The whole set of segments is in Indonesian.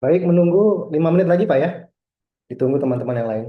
Baik, menunggu 5 menit lagi, Pak ya. Ditunggu teman-teman yang lain.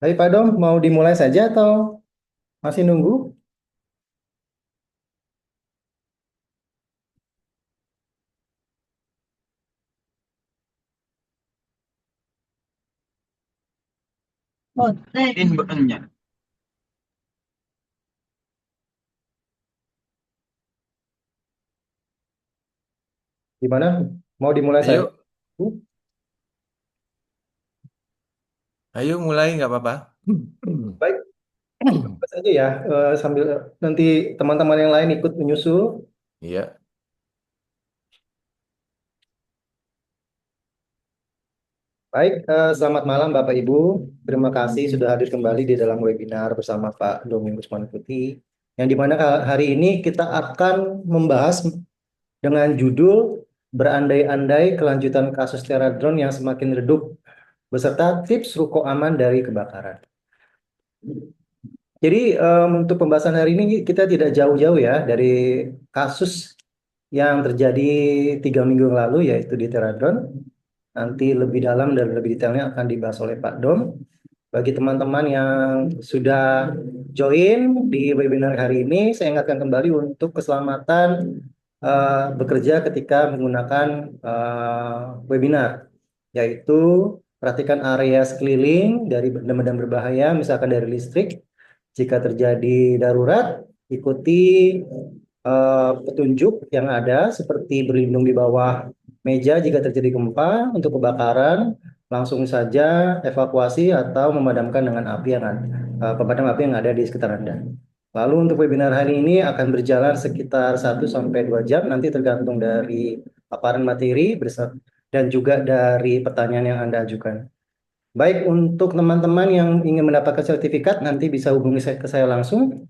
Baik Pak Dom, mau dimulai saja atau masih nunggu? In bekennya. Gimana? Mau dimulai saja? Ayo, ayo mulai nggak apa-apa. Baik, dimulai saja ya, sambil nanti teman-teman yang lain ikut menyusul. Iya, Baik, selamat malam Bapak Ibu. Terima kasih sudah hadir kembali di dalam webinar bersama Pak Domingus Manputi. Yang dimana hari ini kita akan membahas dengan judul Berandai-andai kelanjutan kasus teror drone yang semakin redup beserta tips ruko aman dari kebakaran. Jadi untuk pembahasan hari ini kita tidak jauh-jauh ya dari kasus yang terjadi 3 minggu yang lalu yaitu di Teradron. Nanti lebih dalam dan lebih detailnya akan dibahas oleh Pak Dom. Bagi teman-teman yang sudah join di webinar hari ini, saya ingatkan kembali untuk keselamatan bekerja ketika menggunakan webinar, yaitu perhatikan area sekeliling dari benda-benda berbahaya, misalkan dari listrik. Jika terjadi darurat, ikuti petunjuk yang ada seperti berlindung di bawah meja jika terjadi gempa. Untuk kebakaran, langsung saja evakuasi atau memadamkan dengan api yang ada, pemadam api yang ada di sekitar Anda. Lalu untuk webinar hari ini akan berjalan sekitar 1 sampai 2 jam, nanti tergantung dari paparan materi dan juga dari pertanyaan yang Anda ajukan. Baik, untuk teman-teman yang ingin mendapatkan sertifikat, nanti bisa hubungi ke saya langsung.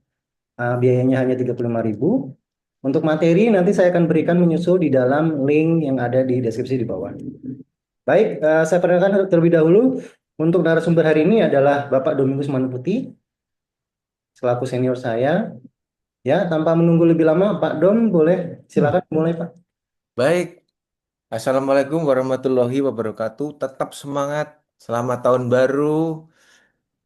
Biayanya hanya 35.000. Untuk materi, nanti saya akan berikan menyusul di dalam link yang ada di deskripsi di bawah. Baik, saya perkenalkan terlebih dahulu. Untuk narasumber hari ini adalah Bapak Domingus Manuputi, selaku senior saya. Ya, tanpa menunggu lebih lama, Pak Dom, boleh silakan mulai, Pak. baik. Assalamualaikum warahmatullahi wabarakatuh. Tetap semangat. Selamat tahun baru.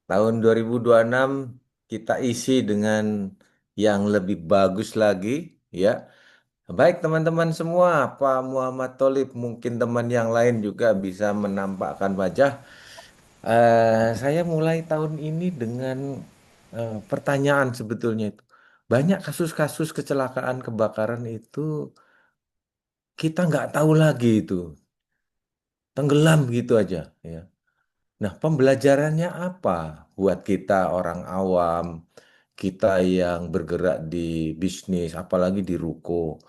Tahun 2026 kita isi dengan yang lebih bagus lagi, ya. Baik teman-teman semua, Pak Muhammad Tholib, mungkin teman yang lain juga bisa menampakkan wajah. Saya mulai tahun ini dengan pertanyaan sebetulnya itu. Banyak kasus-kasus kecelakaan kebakaran itu kita nggak tahu lagi itu, tenggelam gitu aja, ya. Nah, pembelajarannya apa buat kita orang awam, kita yang bergerak di bisnis, apalagi di ruko.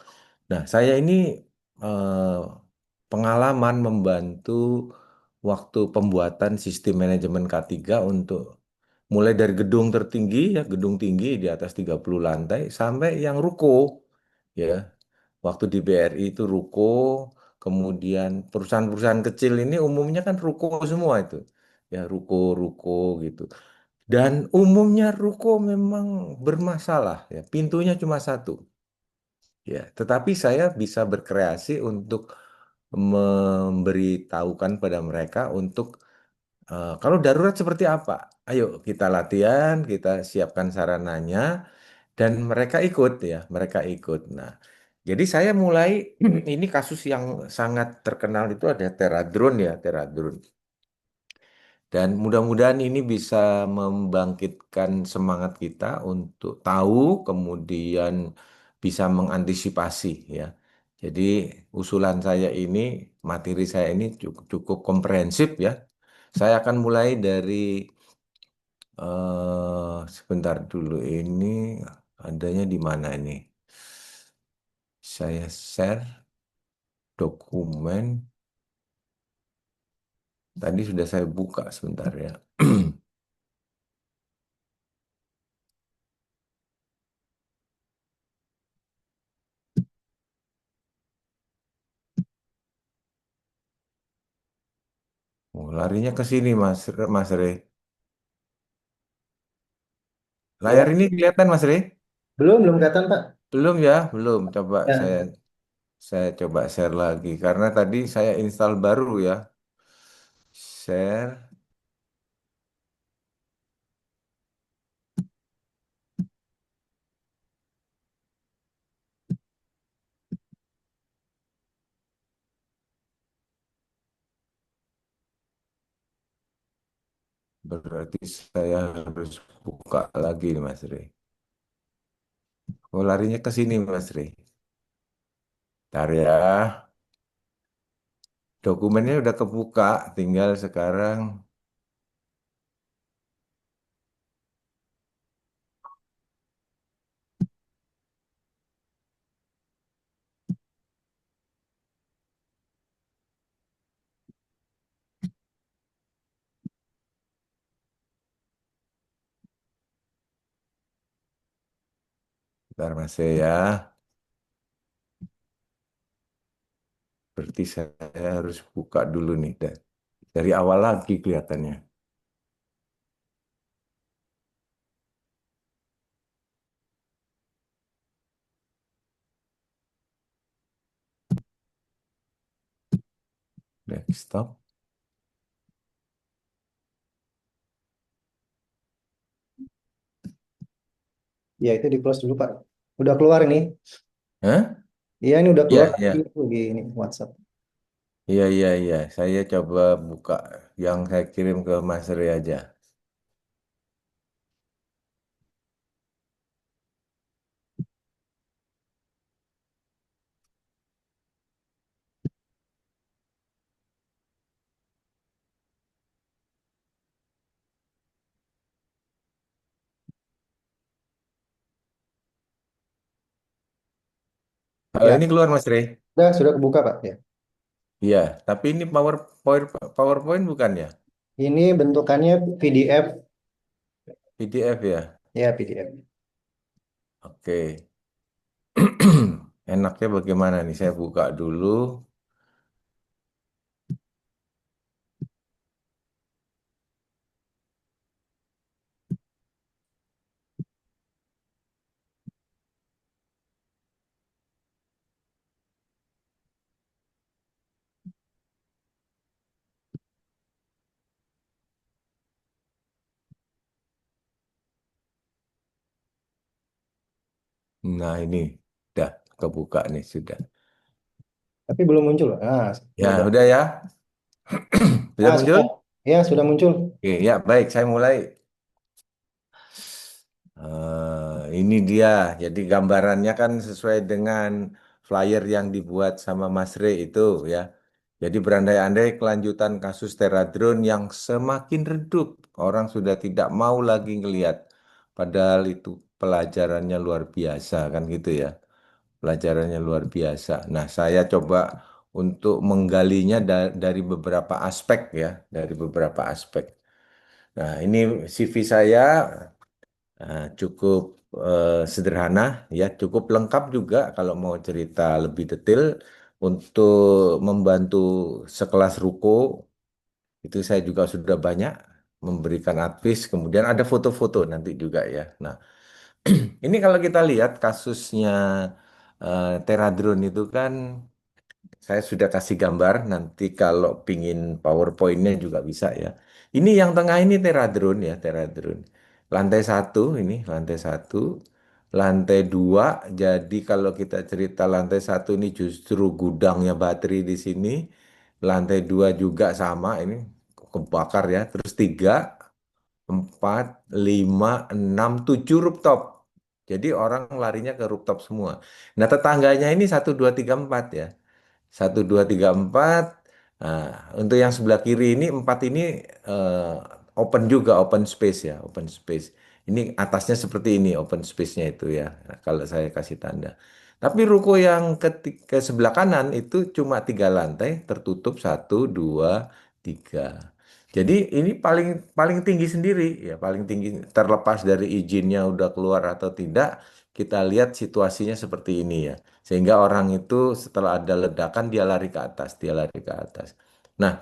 Nah, saya ini eh, pengalaman membantu waktu pembuatan sistem manajemen K3 untuk mulai dari gedung tertinggi, ya, gedung tinggi di atas 30 lantai sampai yang ruko, ya. Waktu di BRI itu ruko, kemudian perusahaan-perusahaan kecil ini umumnya kan ruko semua itu. Ya, ruko-ruko gitu. Dan umumnya ruko memang bermasalah, ya. Pintunya cuma satu. Ya, tetapi saya bisa berkreasi untuk memberitahukan pada mereka untuk kalau darurat seperti apa. Ayo kita latihan, kita siapkan sarananya, dan mereka ikut ya, mereka ikut. Nah, jadi saya mulai ini kasus yang sangat terkenal itu ada Teradrone ya, Teradrone. Dan mudah-mudahan ini bisa membangkitkan semangat kita untuk tahu, kemudian bisa mengantisipasi ya. Jadi usulan saya ini, materi saya ini cukup, cukup komprehensif ya. Saya akan mulai dari sebentar dulu ini adanya di mana ini? Saya share dokumen. Tadi sudah saya buka sebentar ya. Oh, larinya ke sini Mas Re. Ya, Layar ini kelihatan Mas Re? belum kelihatan, Pak. Belum ya, belum. Coba Ya, saya coba share lagi karena tadi saya install baru ya. Share. Berarti saya harus buka lagi nih Mas Rey. Oh, larinya ke sini Mas Rey. Ntar ya. Dokumennya udah kebuka, tinggal sekarang. Ntar Mas Rey ya. Berarti saya harus buka dulu nih. Dari awal lagi kelihatannya. Desktop. Ya, itu di close dulu, Pak. Udah keluar ini. Hah? Iya, ini udah keluar Iya, lagi iya. di ini WhatsApp. Iya, iya, iya. Saya coba buka yang saya kirim ke Mas Rey aja. Ya, Ini keluar Mas Rey. sudah kebuka, Pak. Ya. Iya, tapi ini PowerPoint bukan ya? Ini bentukannya PDF. PDF ya. Ya, PDF. Oke. Enaknya bagaimana nih? Saya buka dulu. Nah, ini udah kebuka nih sudah. Tapi belum muncul. Ah, Ya, udah. udah ya. Sudah Ah, muncul? sudah. Ya, sudah muncul. Oke, ya baik. Saya mulai. Ini dia. Jadi gambarannya kan sesuai dengan flyer yang dibuat sama Mas Rey itu ya. Jadi berandai-andai kelanjutan kasus Teradrone yang semakin redup. Orang sudah tidak mau lagi ngelihat. Padahal itu pelajarannya luar biasa kan gitu ya. Pelajarannya luar biasa. Nah, saya coba untuk menggalinya dari beberapa aspek ya. Dari beberapa aspek. Nah, ini CV saya cukup sederhana ya, cukup lengkap juga kalau mau cerita lebih detail untuk membantu sekelas Ruko itu saya juga sudah banyak memberikan advice, kemudian ada foto-foto nanti juga ya. Nah, ini kalau kita lihat kasusnya Teradrone itu kan saya sudah kasih gambar, nanti kalau pingin PowerPoint-nya juga bisa ya. Ini yang tengah ini Teradrone ya, Teradrone. Lantai satu ini, lantai satu. Lantai dua, jadi kalau kita cerita lantai satu ini justru gudangnya baterai di sini. Lantai dua juga sama, ini kebakar ya. Terus tiga, empat, lima, enam, tujuh rooftop. Jadi orang larinya ke rooftop semua. Nah tetangganya ini satu, dua, tiga, empat ya. Satu, dua, tiga, empat. Nah, untuk yang sebelah kiri ini empat ini open juga, open space ya, open space. Ini atasnya seperti ini, open space-nya itu ya. Nah, kalau saya kasih tanda. Tapi ruko yang ke sebelah kanan itu cuma tiga lantai, tertutup satu, dua, tiga. Jadi ini paling paling tinggi sendiri ya, paling tinggi terlepas dari izinnya udah keluar atau tidak, kita lihat situasinya seperti ini ya. Sehingga orang itu setelah ada ledakan dia lari ke atas, dia lari ke atas. Nah,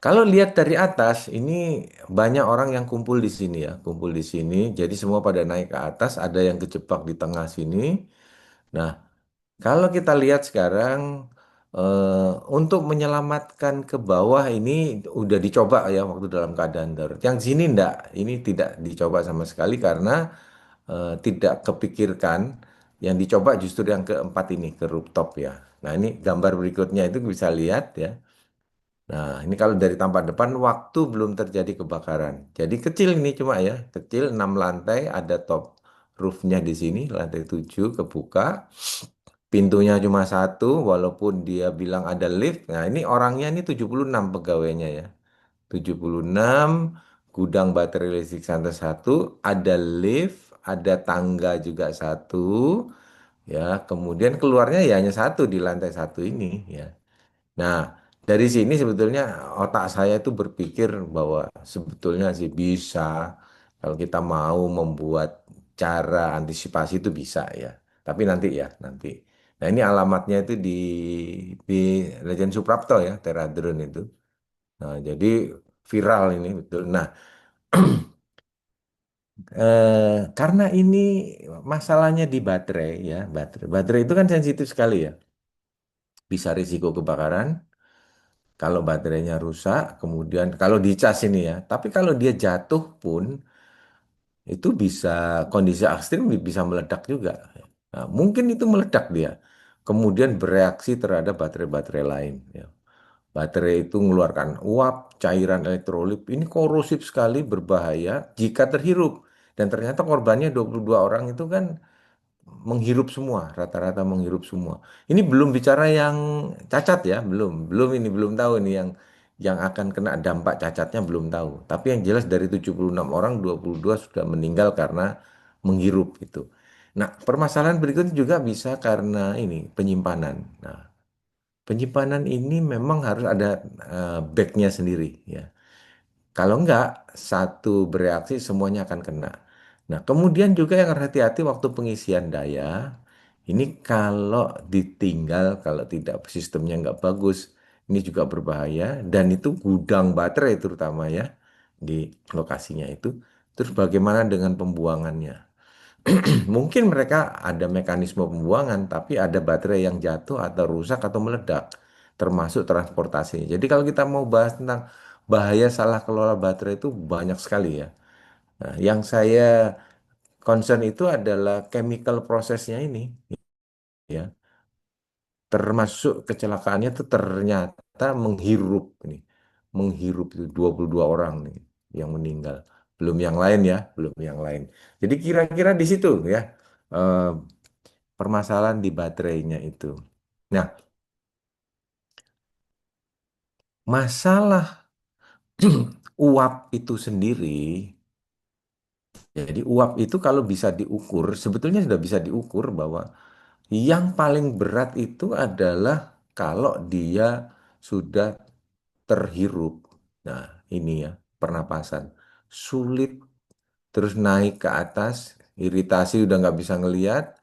kalau lihat dari atas, ini banyak orang yang kumpul di sini ya, kumpul di sini. Jadi semua pada naik ke atas, ada yang kejebak di tengah sini. Nah, kalau kita lihat sekarang, untuk menyelamatkan ke bawah ini udah dicoba ya waktu dalam keadaan darurat. Yang sini enggak, ini tidak dicoba sama sekali karena tidak kepikirkan. Yang dicoba justru yang keempat ini, ke rooftop ya. Nah ini gambar berikutnya itu bisa lihat ya. Nah, ini kalau dari tampak depan waktu belum terjadi kebakaran. Jadi kecil ini cuma ya, kecil 6 lantai, ada top roofnya di sini, lantai 7 kebuka. Pintunya cuma satu, walaupun dia bilang ada lift. Nah, ini orangnya ini 76 pegawainya ya. 76 gudang baterai listrik santai satu, ada lift, ada tangga juga satu, ya. Kemudian keluarnya ya hanya satu di lantai satu ini, ya. Nah, dari sini sebetulnya otak saya itu berpikir bahwa sebetulnya sih bisa kalau kita mau membuat cara antisipasi itu bisa ya. Tapi nanti ya, nanti. Nah, ini alamatnya itu di Legend Suprapto ya, Teradrone itu. Nah, jadi viral ini betul. Nah, karena ini masalahnya di baterai ya, baterai. Baterai itu kan sensitif sekali ya. Bisa risiko kebakaran kalau baterainya rusak, kemudian kalau dicas ini ya. Tapi kalau dia jatuh pun itu bisa kondisi ekstrim bisa meledak juga. Nah, mungkin itu meledak dia. Kemudian bereaksi terhadap baterai-baterai lain ya. Baterai itu mengeluarkan uap, cairan elektrolit. Ini korosif sekali, berbahaya jika terhirup. Dan ternyata korbannya 22 orang itu kan menghirup semua, rata-rata menghirup semua. Ini belum bicara yang cacat ya, belum ini belum tahu ini yang akan kena dampak cacatnya belum tahu. Tapi yang jelas dari 76 orang 22 sudah meninggal karena menghirup itu. Nah, permasalahan berikutnya juga bisa karena ini penyimpanan. Nah, penyimpanan ini memang harus ada bagnya sendiri ya. Kalau enggak, satu bereaksi semuanya akan kena. Nah, kemudian juga yang harus hati-hati waktu pengisian daya, ini kalau ditinggal, kalau tidak sistemnya enggak bagus, ini juga berbahaya. Dan itu gudang baterai terutama ya, di lokasinya itu. Terus bagaimana dengan pembuangannya? Mungkin mereka ada mekanisme pembuangan, tapi ada baterai yang jatuh atau rusak atau meledak, termasuk transportasinya. Jadi kalau kita mau bahas tentang bahaya salah kelola baterai itu banyak sekali ya. Nah, yang saya concern itu adalah chemical prosesnya ini, ya. Termasuk kecelakaannya itu ternyata menghirup ini, menghirup itu 22 orang nih yang meninggal. Belum yang lain ya, belum yang lain. Jadi kira-kira di situ ya. eh, Permasalahan di baterainya itu. Nah, masalah uap itu sendiri, jadi uap itu kalau bisa diukur, sebetulnya sudah bisa diukur bahwa yang paling berat itu adalah kalau dia sudah terhirup. Nah, ini ya, pernapasan. Sulit terus naik ke atas, iritasi udah nggak bisa ngelihat.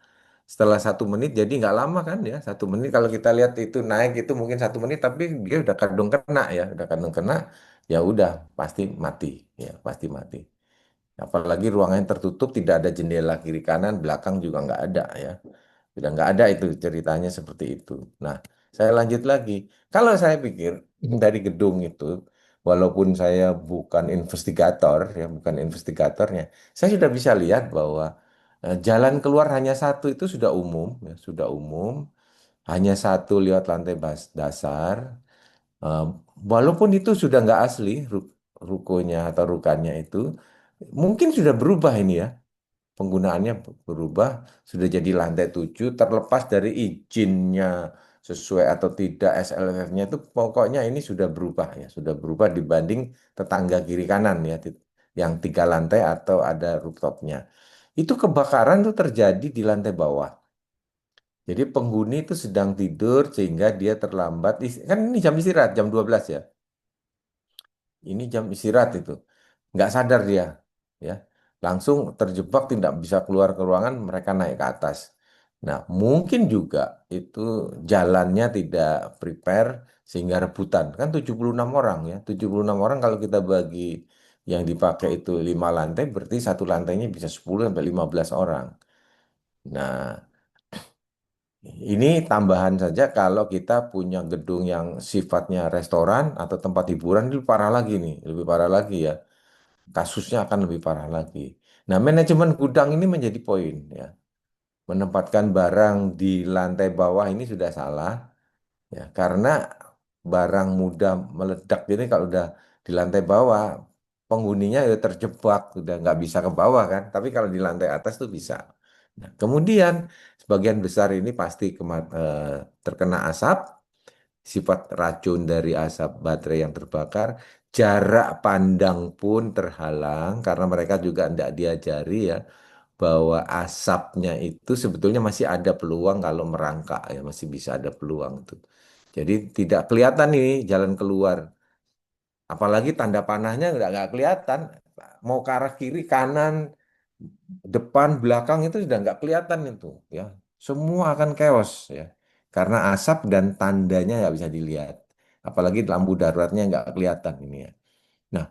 Setelah 1 menit, jadi nggak lama kan ya, 1 menit kalau kita lihat itu naik itu mungkin 1 menit, tapi dia udah kadung kena ya, udah kadung kena, ya udah pasti mati, ya pasti mati. Apalagi ruangannya tertutup, tidak ada jendela kiri kanan, belakang juga nggak ada ya. Sudah nggak ada itu ceritanya seperti itu. Nah, saya lanjut lagi. Kalau saya pikir dari gedung itu, walaupun saya bukan investigator, ya bukan investigatornya, saya sudah bisa lihat bahwa jalan keluar hanya satu itu sudah umum, ya, sudah umum. Hanya satu lewat lantai dasar. Eh, Walaupun itu sudah nggak asli, rukonya atau rukannya itu, mungkin sudah berubah ini ya penggunaannya berubah, sudah jadi lantai 7 terlepas dari izinnya sesuai atau tidak SLFF-nya itu pokoknya ini sudah berubah ya, sudah berubah dibanding tetangga kiri kanan ya, yang 3 lantai atau ada rooftopnya. Itu kebakaran tuh terjadi di lantai bawah. Jadi penghuni itu sedang tidur sehingga dia terlambat. Kan ini jam istirahat, jam 12 ya. Ini jam istirahat itu. Nggak sadar dia, ya. Langsung terjebak tidak bisa keluar ke ruangan, mereka naik ke atas. Nah, mungkin juga itu jalannya tidak prepare sehingga rebutan. Kan 76 orang ya. 76 orang kalau kita bagi yang dipakai itu 5 lantai, berarti satu lantainya bisa 10 sampai 15 orang. Nah, ini tambahan saja kalau kita punya gedung yang sifatnya restoran atau tempat hiburan itu parah lagi nih, lebih parah lagi ya. Kasusnya akan lebih parah lagi. Nah, manajemen gudang ini menjadi poin ya. Menempatkan barang di lantai bawah ini sudah salah ya, karena barang mudah meledak ini kalau udah di lantai bawah, penghuninya ya terjebak, udah nggak bisa ke bawah kan. Tapi kalau di lantai atas tuh bisa. Nah, kemudian sebagian besar ini pasti terkena asap, sifat racun dari asap baterai yang terbakar, jarak pandang pun terhalang karena mereka juga tidak diajari ya bahwa asapnya itu sebetulnya masih ada peluang kalau merangkak ya masih bisa ada peluang tuh. Jadi tidak kelihatan nih jalan keluar. Apalagi tanda panahnya nggak kelihatan. Mau ke arah kiri, kanan, depan, belakang itu sudah nggak kelihatan itu ya. Semua akan chaos ya. Karena asap dan tandanya nggak bisa dilihat. Apalagi lampu daruratnya nggak kelihatan ini ya. Nah,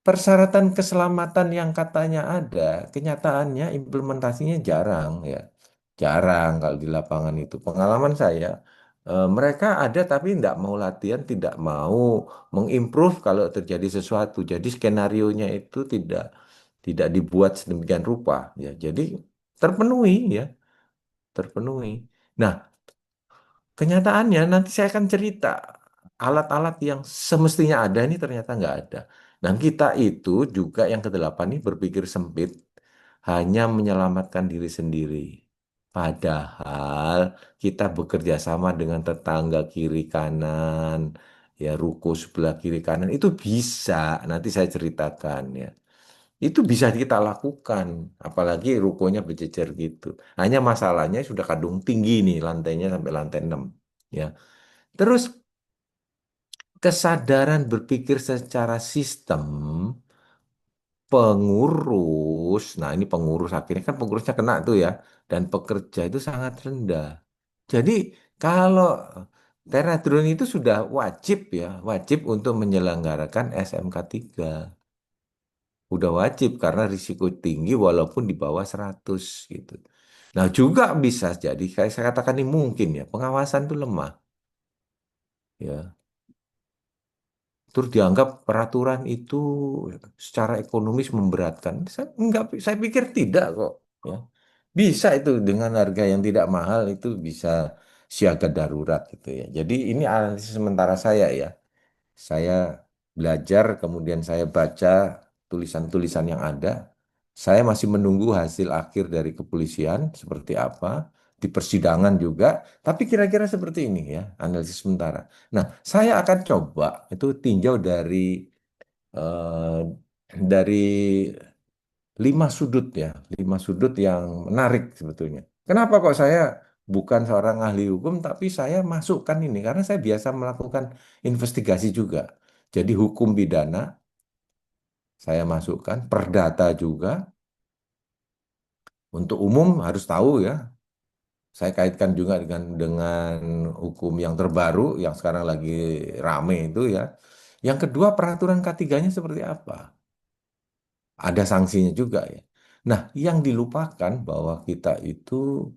persyaratan keselamatan yang katanya ada, kenyataannya implementasinya jarang ya. Jarang kalau di lapangan itu. Pengalaman saya, mereka ada tapi tidak mau latihan, tidak mau mengimprove kalau terjadi sesuatu. Jadi skenarionya itu tidak dibuat sedemikian rupa ya. Jadi terpenuhi ya, terpenuhi. Nah, kenyataannya nanti saya akan cerita alat-alat yang semestinya ada ini ternyata nggak ada. Dan kita itu juga yang kedelapan ini berpikir sempit hanya menyelamatkan diri sendiri. Padahal kita bekerja sama dengan tetangga kiri kanan, ya ruko sebelah kiri kanan itu bisa. Nanti saya ceritakan ya. Itu bisa kita lakukan, apalagi rukonya berjejer gitu. Hanya masalahnya sudah kadung tinggi nih lantainya sampai lantai 6. Ya. Terus kesadaran berpikir secara sistem pengurus, nah ini pengurus akhirnya kan pengurusnya kena tuh ya, dan pekerja itu sangat rendah. Jadi kalau Teradron itu sudah wajib ya, wajib untuk menyelenggarakan SMK 3. Udah wajib karena risiko tinggi walaupun di bawah 100 gitu. Nah juga bisa jadi kayak saya katakan ini mungkin ya pengawasan itu lemah ya. Terus dianggap peraturan itu secara ekonomis memberatkan. Saya pikir tidak kok ya. Bisa itu dengan harga yang tidak mahal itu bisa siaga darurat gitu ya. Jadi ini analisis sementara saya ya. Saya belajar, kemudian saya baca tulisan-tulisan yang ada. Saya masih menunggu hasil akhir dari kepolisian seperti apa, di persidangan juga. Tapi kira-kira seperti ini ya, analisis sementara. Nah, saya akan coba itu tinjau eh, dari 5 sudut ya, 5 sudut yang menarik sebetulnya. Kenapa kok saya bukan seorang ahli hukum, tapi saya masukkan ini karena saya biasa melakukan investigasi juga. Jadi hukum pidana saya masukkan, perdata juga. Untuk umum harus tahu ya. Saya kaitkan juga dengan hukum yang terbaru yang sekarang lagi rame itu ya. Yang kedua peraturan K3-nya seperti apa? Ada sanksinya juga ya. Nah, yang dilupakan bahwa kita itu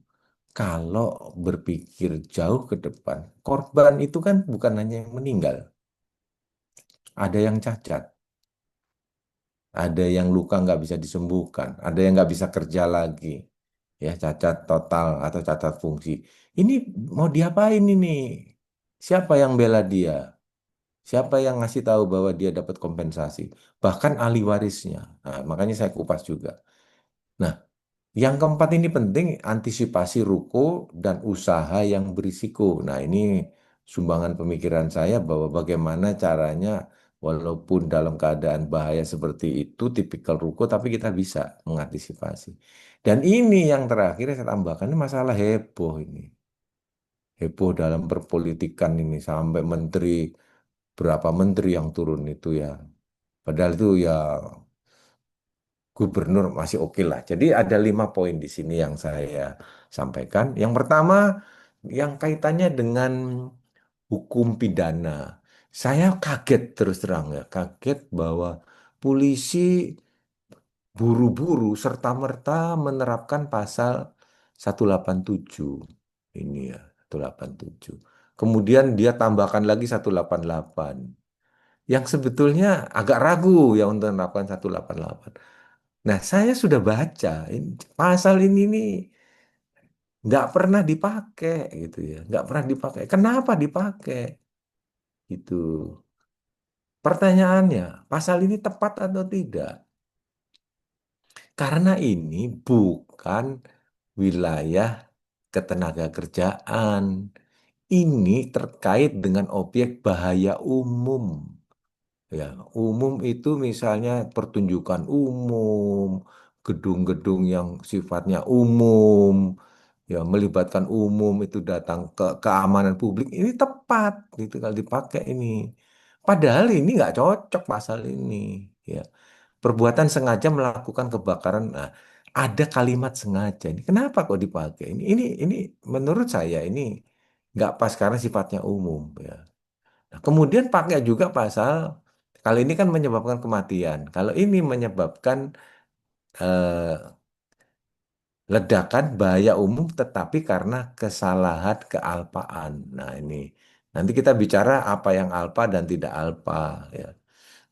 kalau berpikir jauh ke depan, korban itu kan bukan hanya yang meninggal, ada yang cacat, ada yang luka nggak bisa disembuhkan, ada yang nggak bisa kerja lagi, ya cacat total atau cacat fungsi. Ini mau diapain ini? Siapa yang bela dia? Siapa yang ngasih tahu bahwa dia dapat kompensasi? Bahkan ahli warisnya. Nah, makanya saya kupas juga. Nah, yang keempat ini penting antisipasi ruko dan usaha yang berisiko. Nah, ini sumbangan pemikiran saya bahwa bagaimana caranya walaupun dalam keadaan bahaya seperti itu tipikal ruko tapi kita bisa mengantisipasi. Dan ini yang terakhir saya tambahkan ini masalah heboh ini. Heboh dalam perpolitikan ini sampai menteri berapa menteri yang turun itu ya. Padahal itu ya gubernur masih oke lah. Jadi ada 5 poin di sini yang saya sampaikan. Yang pertama, yang kaitannya dengan hukum pidana. Saya kaget terus terang ya, kaget bahwa polisi buru-buru serta-merta menerapkan pasal 187. Ini ya, 187. Kemudian dia tambahkan lagi 188. Yang sebetulnya agak ragu ya untuk menerapkan 188. Nah, saya sudah baca pasal ini nih nggak pernah dipakai gitu ya, nggak pernah dipakai. Kenapa dipakai? Itu. Pertanyaannya, pasal ini tepat atau tidak? Karena ini bukan wilayah ketenaga kerjaan. Ini terkait dengan objek bahaya umum. Ya, umum itu misalnya pertunjukan umum, gedung-gedung yang sifatnya umum, ya melibatkan umum itu datang ke keamanan publik ini tepat gitu kalau dipakai ini. Padahal ini nggak cocok pasal ini. Ya, perbuatan sengaja melakukan kebakaran. Nah, ada kalimat sengaja ini. Kenapa kok dipakai? Ini menurut saya ini nggak pas karena sifatnya umum. Ya. Nah, kemudian pakai juga pasal kali ini kan menyebabkan kematian. Kalau ini menyebabkan eh, ledakan bahaya umum tetapi karena kesalahan kealpaan. Nah, ini nanti kita bicara apa yang alpa dan tidak alpa ya.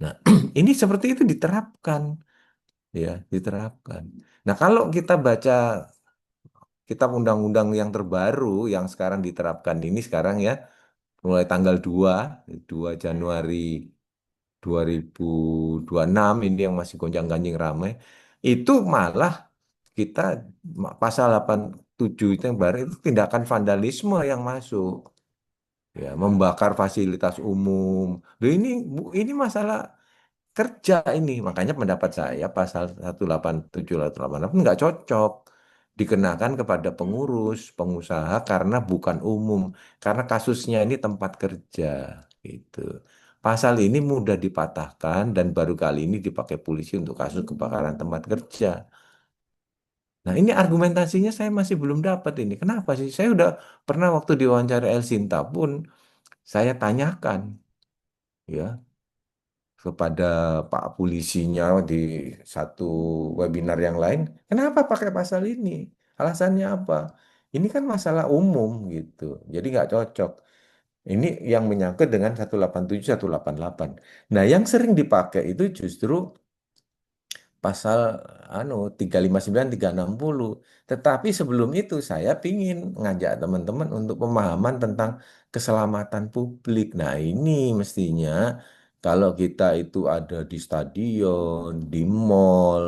Nah, ini seperti itu diterapkan ya, diterapkan. Nah, kalau kita baca kitab undang-undang yang terbaru yang sekarang diterapkan ini sekarang ya, mulai tanggal 2 Januari 2026 ini yang masih gonjang-ganjing ramai itu malah kita pasal 87 itu yang baru itu tindakan vandalisme yang masuk ya membakar fasilitas umum. Loh ini ini masalah kerja ini makanya pendapat saya pasal 187 188 nggak cocok dikenakan kepada pengurus pengusaha karena bukan umum karena kasusnya ini tempat kerja gitu. Pasal ini mudah dipatahkan dan baru kali ini dipakai polisi untuk kasus kebakaran tempat kerja. Nah, ini argumentasinya saya masih belum dapat ini. Kenapa sih? Saya udah pernah waktu diwawancara El Sinta pun saya tanyakan ya kepada Pak polisinya di satu webinar yang lain, kenapa pakai pasal ini? Alasannya apa? Ini kan masalah umum gitu. Jadi nggak cocok. Ini yang menyangkut dengan 187, 188. Nah, yang sering dipakai itu justru pasal 359 360. Tetapi sebelum itu saya pingin ngajak teman-teman untuk pemahaman tentang keselamatan publik. Nah, ini mestinya kalau kita itu ada di stadion, di mall,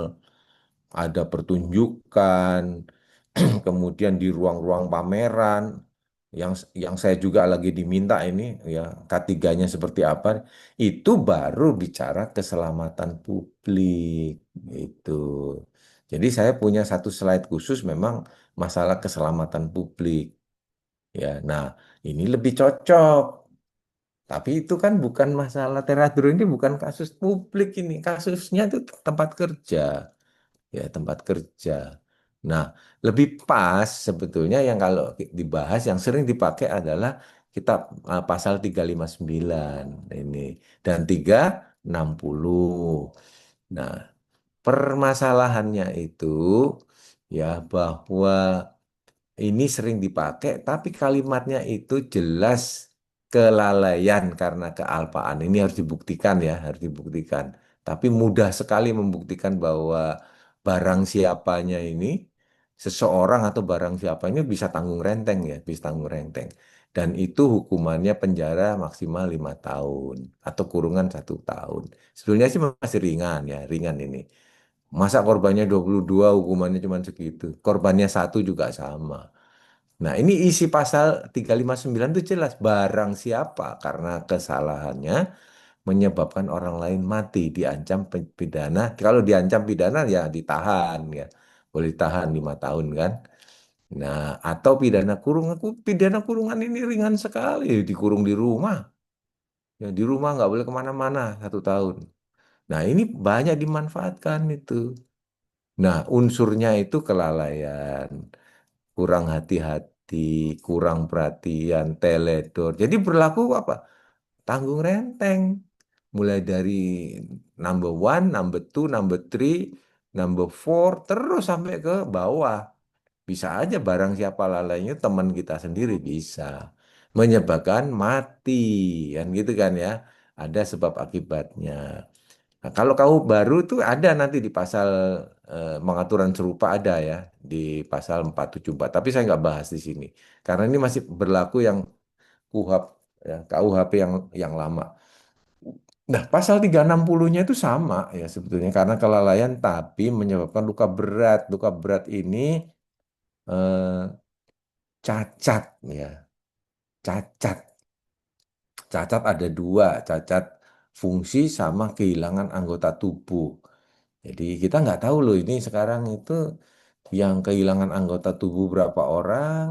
ada pertunjukan, kemudian di ruang-ruang pameran yang saya juga lagi diminta ini ya K3-nya seperti apa itu baru bicara keselamatan publik itu. Jadi saya punya satu slide khusus memang masalah keselamatan publik ya. Nah, ini lebih cocok. Tapi itu kan bukan masalah Teradro ini bukan kasus publik ini. Kasusnya itu tempat kerja ya tempat kerja. Nah, lebih pas sebetulnya yang kalau dibahas yang sering dipakai adalah kita pasal 359 ini dan 360. Nah, permasalahannya itu ya bahwa ini sering dipakai, tapi kalimatnya itu jelas kelalaian karena kealpaan. Ini harus dibuktikan ya, harus dibuktikan. Tapi mudah sekali membuktikan bahwa barang siapanya ini, seseorang atau barang siapanya bisa tanggung renteng ya, bisa tanggung renteng. Dan itu hukumannya penjara maksimal 5 tahun atau kurungan 1 tahun. Sebetulnya sih masih ringan ya, ringan ini. Masa korbannya 22 hukumannya cuma segitu. Korbannya satu juga sama. Nah, ini isi pasal 359 itu jelas barang siapa karena kesalahannya menyebabkan orang lain mati diancam pidana. Kalau diancam pidana ya ditahan ya. Boleh ditahan 5 tahun kan. Nah, atau pidana kurung. Pidana kurungan ini ringan sekali. Dikurung di rumah. Ya, di rumah nggak boleh kemana-mana 1 tahun. Nah, ini banyak dimanfaatkan itu. Nah, unsurnya itu kelalaian, kurang hati-hati, kurang perhatian, teledor. Jadi berlaku apa? Tanggung renteng. Mulai dari number one, number two, number three, number four, terus sampai ke bawah. Bisa aja barang siapa lalainya teman kita sendiri bisa. Menyebabkan mati, kan gitu kan ya. Ada sebab akibatnya. Nah, kalau kamu baru tuh ada nanti di pasal pengaturan serupa ada ya di pasal 474. Tapi saya nggak bahas di sini karena ini masih berlaku yang KUHP ya, KUHP yang lama. Nah, pasal 360-nya itu sama ya sebetulnya karena kelalaian tapi menyebabkan luka berat. Luka berat ini eh, cacat ya, cacat. Cacat ada dua, cacat fungsi sama kehilangan anggota tubuh. Jadi kita nggak tahu loh ini sekarang itu yang kehilangan anggota tubuh berapa orang,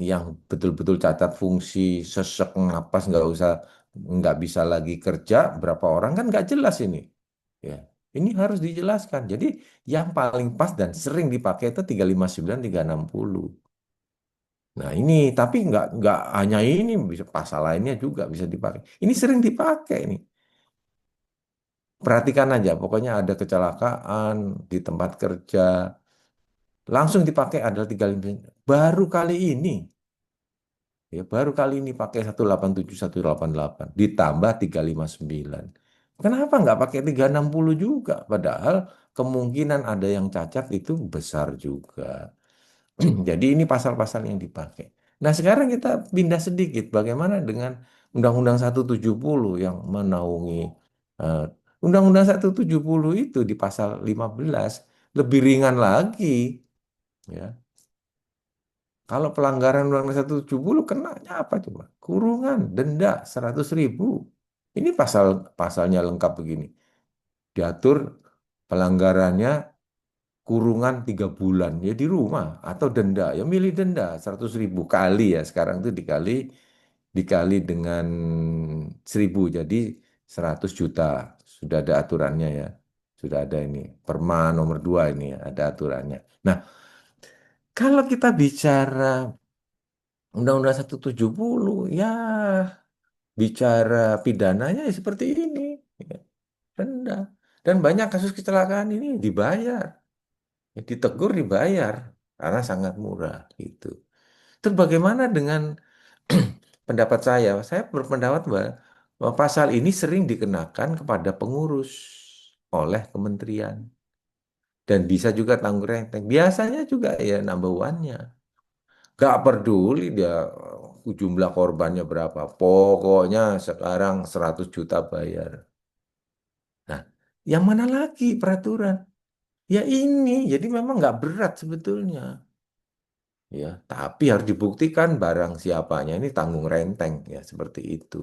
yang betul-betul cacat fungsi, sesek napas nggak bisa lagi kerja berapa orang kan nggak jelas ini. Ya, ini harus dijelaskan. Jadi yang paling pas dan sering dipakai itu 359, 360. Nah ini tapi nggak hanya ini bisa pasal lainnya juga bisa dipakai. Ini sering dipakai ini. Perhatikan aja, pokoknya ada kecelakaan di tempat kerja, langsung dipakai adalah 359. Baru kali ini, ya baru kali ini pakai 187, 188, ditambah 359. Kenapa nggak pakai 360 juga? Padahal kemungkinan ada yang cacat itu besar juga. Jadi ini pasal-pasal yang dipakai. Nah sekarang kita pindah sedikit. Bagaimana dengan Undang-Undang 170 yang menaungi eh, Undang-Undang 170 itu di pasal 15 lebih ringan lagi, ya. Kalau pelanggaran Undang-Undang 170 kenanya apa coba? Kurungan, denda 100.000. Ini pasalnya lengkap begini. Diatur pelanggarannya kurungan 3 bulan ya di rumah atau denda ya milih denda 100.000 kali ya sekarang itu dikali dengan 1.000 jadi 100 juta sudah ada aturannya ya sudah ada ini Perma nomor 2 ini ya ada aturannya. Nah kalau kita bicara Undang-Undang 170 ya bicara pidananya ya seperti ini ya, denda dan banyak kasus kecelakaan ini dibayar. Ya, ditegur dibayar karena sangat murah gitu. Terus bagaimana dengan pendapat saya? Saya berpendapat bahwa pasal ini sering dikenakan kepada pengurus oleh kementerian dan bisa juga tanggung renteng. Biasanya juga ya number one-nya. Gak peduli dia jumlah korbannya berapa. Pokoknya sekarang 100 juta bayar. Nah, yang mana lagi peraturan? Ya ini, jadi memang nggak berat sebetulnya. Ya, tapi harus dibuktikan barang siapanya ini tanggung renteng ya seperti itu.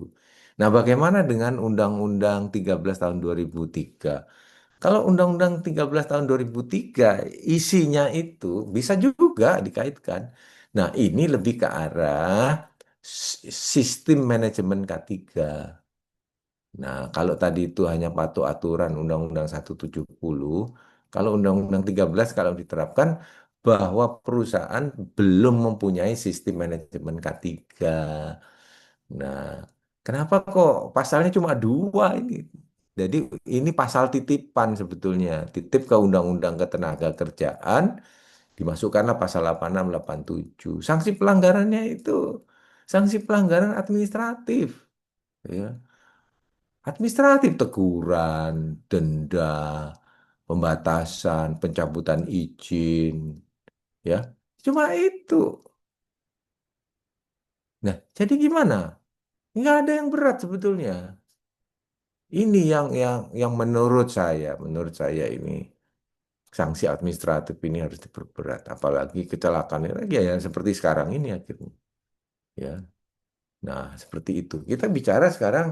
Nah, bagaimana dengan Undang-Undang 13 tahun 2003? Kalau Undang-Undang 13 tahun 2003 isinya itu bisa juga dikaitkan. Nah, ini lebih ke arah sistem manajemen K3. Nah, kalau tadi itu hanya patuh aturan Undang-Undang 170, kalau Undang-Undang 13 kalau diterapkan bahwa perusahaan belum mempunyai sistem manajemen K3. Nah, kenapa kok pasalnya cuma dua ini? Jadi ini pasal titipan sebetulnya, titip ke Undang-Undang Ketenagakerjaan, dimasukkanlah pasal 86, 87. Sanksi pelanggarannya itu sanksi pelanggaran administratif. Ya. Administratif teguran, denda, pembatasan, pencabutan izin, ya. Cuma itu. Nah, jadi gimana? Nggak ada yang berat sebetulnya. Ini yang menurut saya ini sanksi administratif ini harus diperberat. Apalagi kecelakaan ini ya seperti sekarang ini akhirnya. Ya, nah seperti itu. Kita bicara sekarang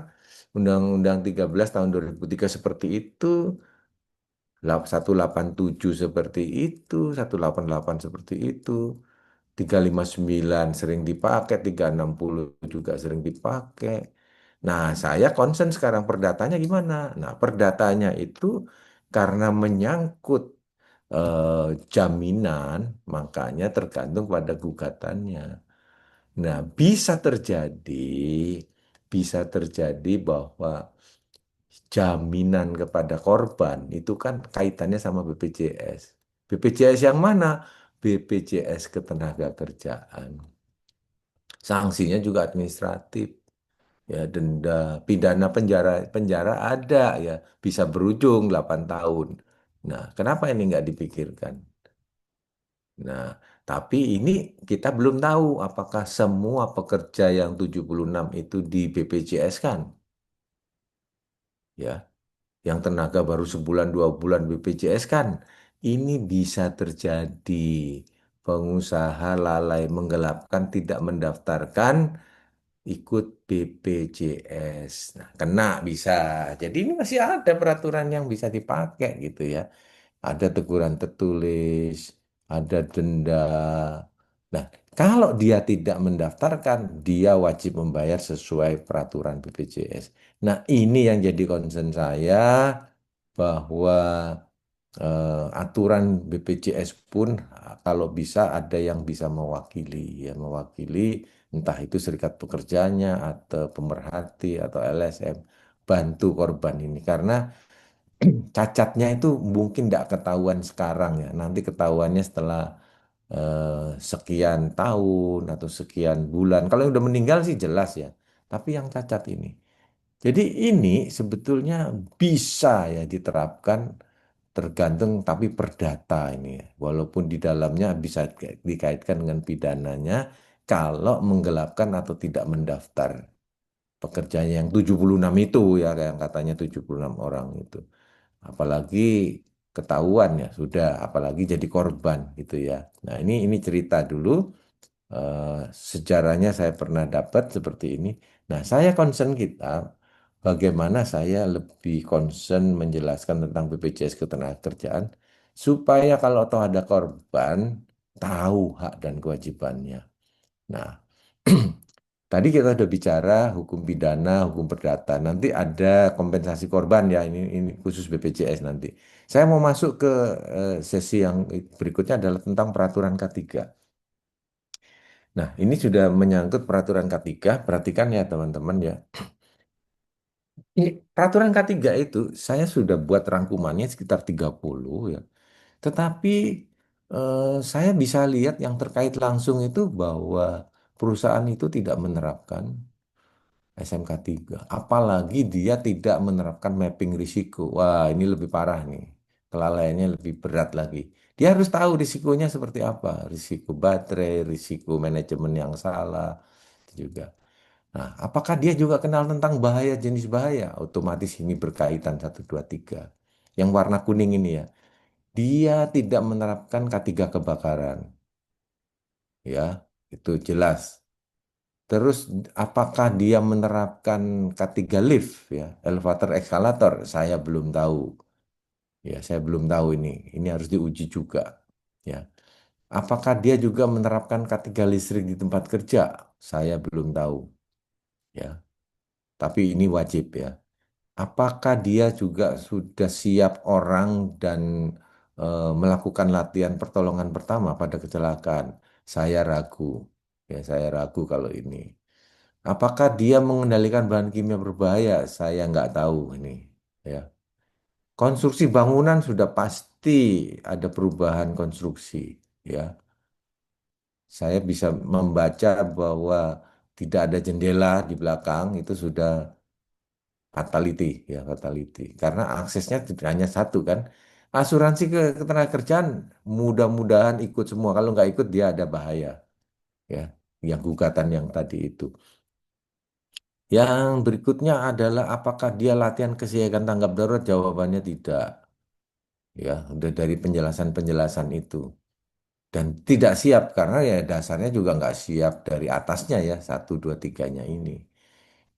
Undang-Undang 13 tahun 2003 seperti itu. 187 seperti itu, 188 seperti itu, 359 sering dipakai, 360 juga sering dipakai. Nah, saya concern sekarang perdatanya gimana? Nah, perdatanya itu karena menyangkut eh, jaminan, makanya tergantung pada gugatannya. Nah, bisa terjadi bahwa jaminan kepada korban itu kan kaitannya sama BPJS. BPJS yang mana? BPJS Ketenagakerjaan. Sanksinya juga administratif, ya denda, pidana penjara, penjara ada ya, bisa berujung 8 tahun. Nah, kenapa ini nggak dipikirkan? Nah, Tapi ini kita belum tahu apakah semua pekerja yang 76 itu di BPJS kan, ya, yang tenaga baru sebulan 2 bulan BPJS kan. Ini bisa terjadi pengusaha lalai menggelapkan tidak mendaftarkan ikut BPJS. Nah, kena bisa. Jadi ini masih ada peraturan yang bisa dipakai gitu ya. Ada teguran tertulis, ada denda. Nah, kalau dia tidak mendaftarkan, dia wajib membayar sesuai peraturan BPJS. Nah, ini yang jadi concern saya bahwa aturan BPJS pun kalau bisa ada yang bisa mewakili, ya mewakili entah itu serikat pekerjanya atau pemerhati atau LSM bantu korban ini karena cacatnya itu mungkin tidak ketahuan sekarang ya, nanti ketahuannya setelah sekian tahun atau sekian bulan. Kalau yang udah meninggal sih jelas ya, tapi yang cacat ini. Jadi ini sebetulnya bisa ya diterapkan tergantung tapi perdata ini ya. Walaupun di dalamnya bisa dikaitkan dengan pidananya kalau menggelapkan atau tidak mendaftar pekerjanya yang 76 itu ya yang katanya 76 orang itu. Apalagi ketahuan ya sudah apalagi jadi korban gitu ya. Nah, ini cerita dulu eh, sejarahnya saya pernah dapat seperti ini. Nah, saya concern kita bagaimana saya lebih concern menjelaskan tentang BPJS Ketenagakerjaan supaya kalau toh ada korban tahu hak dan kewajibannya. Nah, tadi kita sudah bicara hukum pidana, hukum perdata. Nanti ada kompensasi korban ya, ini khusus BPJS nanti. Saya mau masuk ke sesi yang berikutnya adalah tentang peraturan K3. Nah, ini sudah menyangkut peraturan K3, perhatikan ya teman-teman ya. Ini peraturan K3 itu saya sudah buat rangkumannya sekitar 30 ya. Tetapi saya bisa lihat yang terkait langsung itu bahwa perusahaan itu tidak menerapkan SMK 3. Apalagi dia tidak menerapkan mapping risiko. Wah, ini lebih parah nih. Kelalaiannya lebih berat lagi. Dia harus tahu risikonya seperti apa. Risiko baterai, risiko manajemen yang salah itu juga. Nah, apakah dia juga kenal tentang bahaya jenis bahaya? Otomatis ini berkaitan 1, 2, 3. Yang warna kuning ini ya. Dia tidak menerapkan K3 kebakaran. Ya, itu jelas. Terus apakah dia menerapkan K3 lift ya, elevator eskalator? Saya belum tahu. Ya, saya belum tahu ini. Ini harus diuji juga. Ya. Apakah dia juga menerapkan K3 listrik di tempat kerja? Saya belum tahu. Ya. Tapi ini wajib ya. Apakah dia juga sudah siap orang dan melakukan latihan pertolongan pertama pada kecelakaan? Saya ragu. Ya, saya ragu kalau ini. Apakah dia mengendalikan bahan kimia berbahaya? Saya nggak tahu ini. Ya. Konstruksi bangunan sudah pasti ada perubahan konstruksi. Ya, saya bisa membaca bahwa tidak ada jendela di belakang itu sudah fatality, ya fatality. Karena aksesnya tidak hanya satu kan. Asuransi ketenagakerjaan mudah-mudahan ikut semua. Kalau nggak ikut dia ada bahaya. Ya, yang gugatan yang tadi itu. Yang berikutnya adalah apakah dia latihan kesiagaan tanggap darurat? Jawabannya tidak. Ya, udah dari penjelasan-penjelasan itu. Dan tidak siap karena ya dasarnya juga nggak siap dari atasnya ya, 1, 2, 3-nya ini.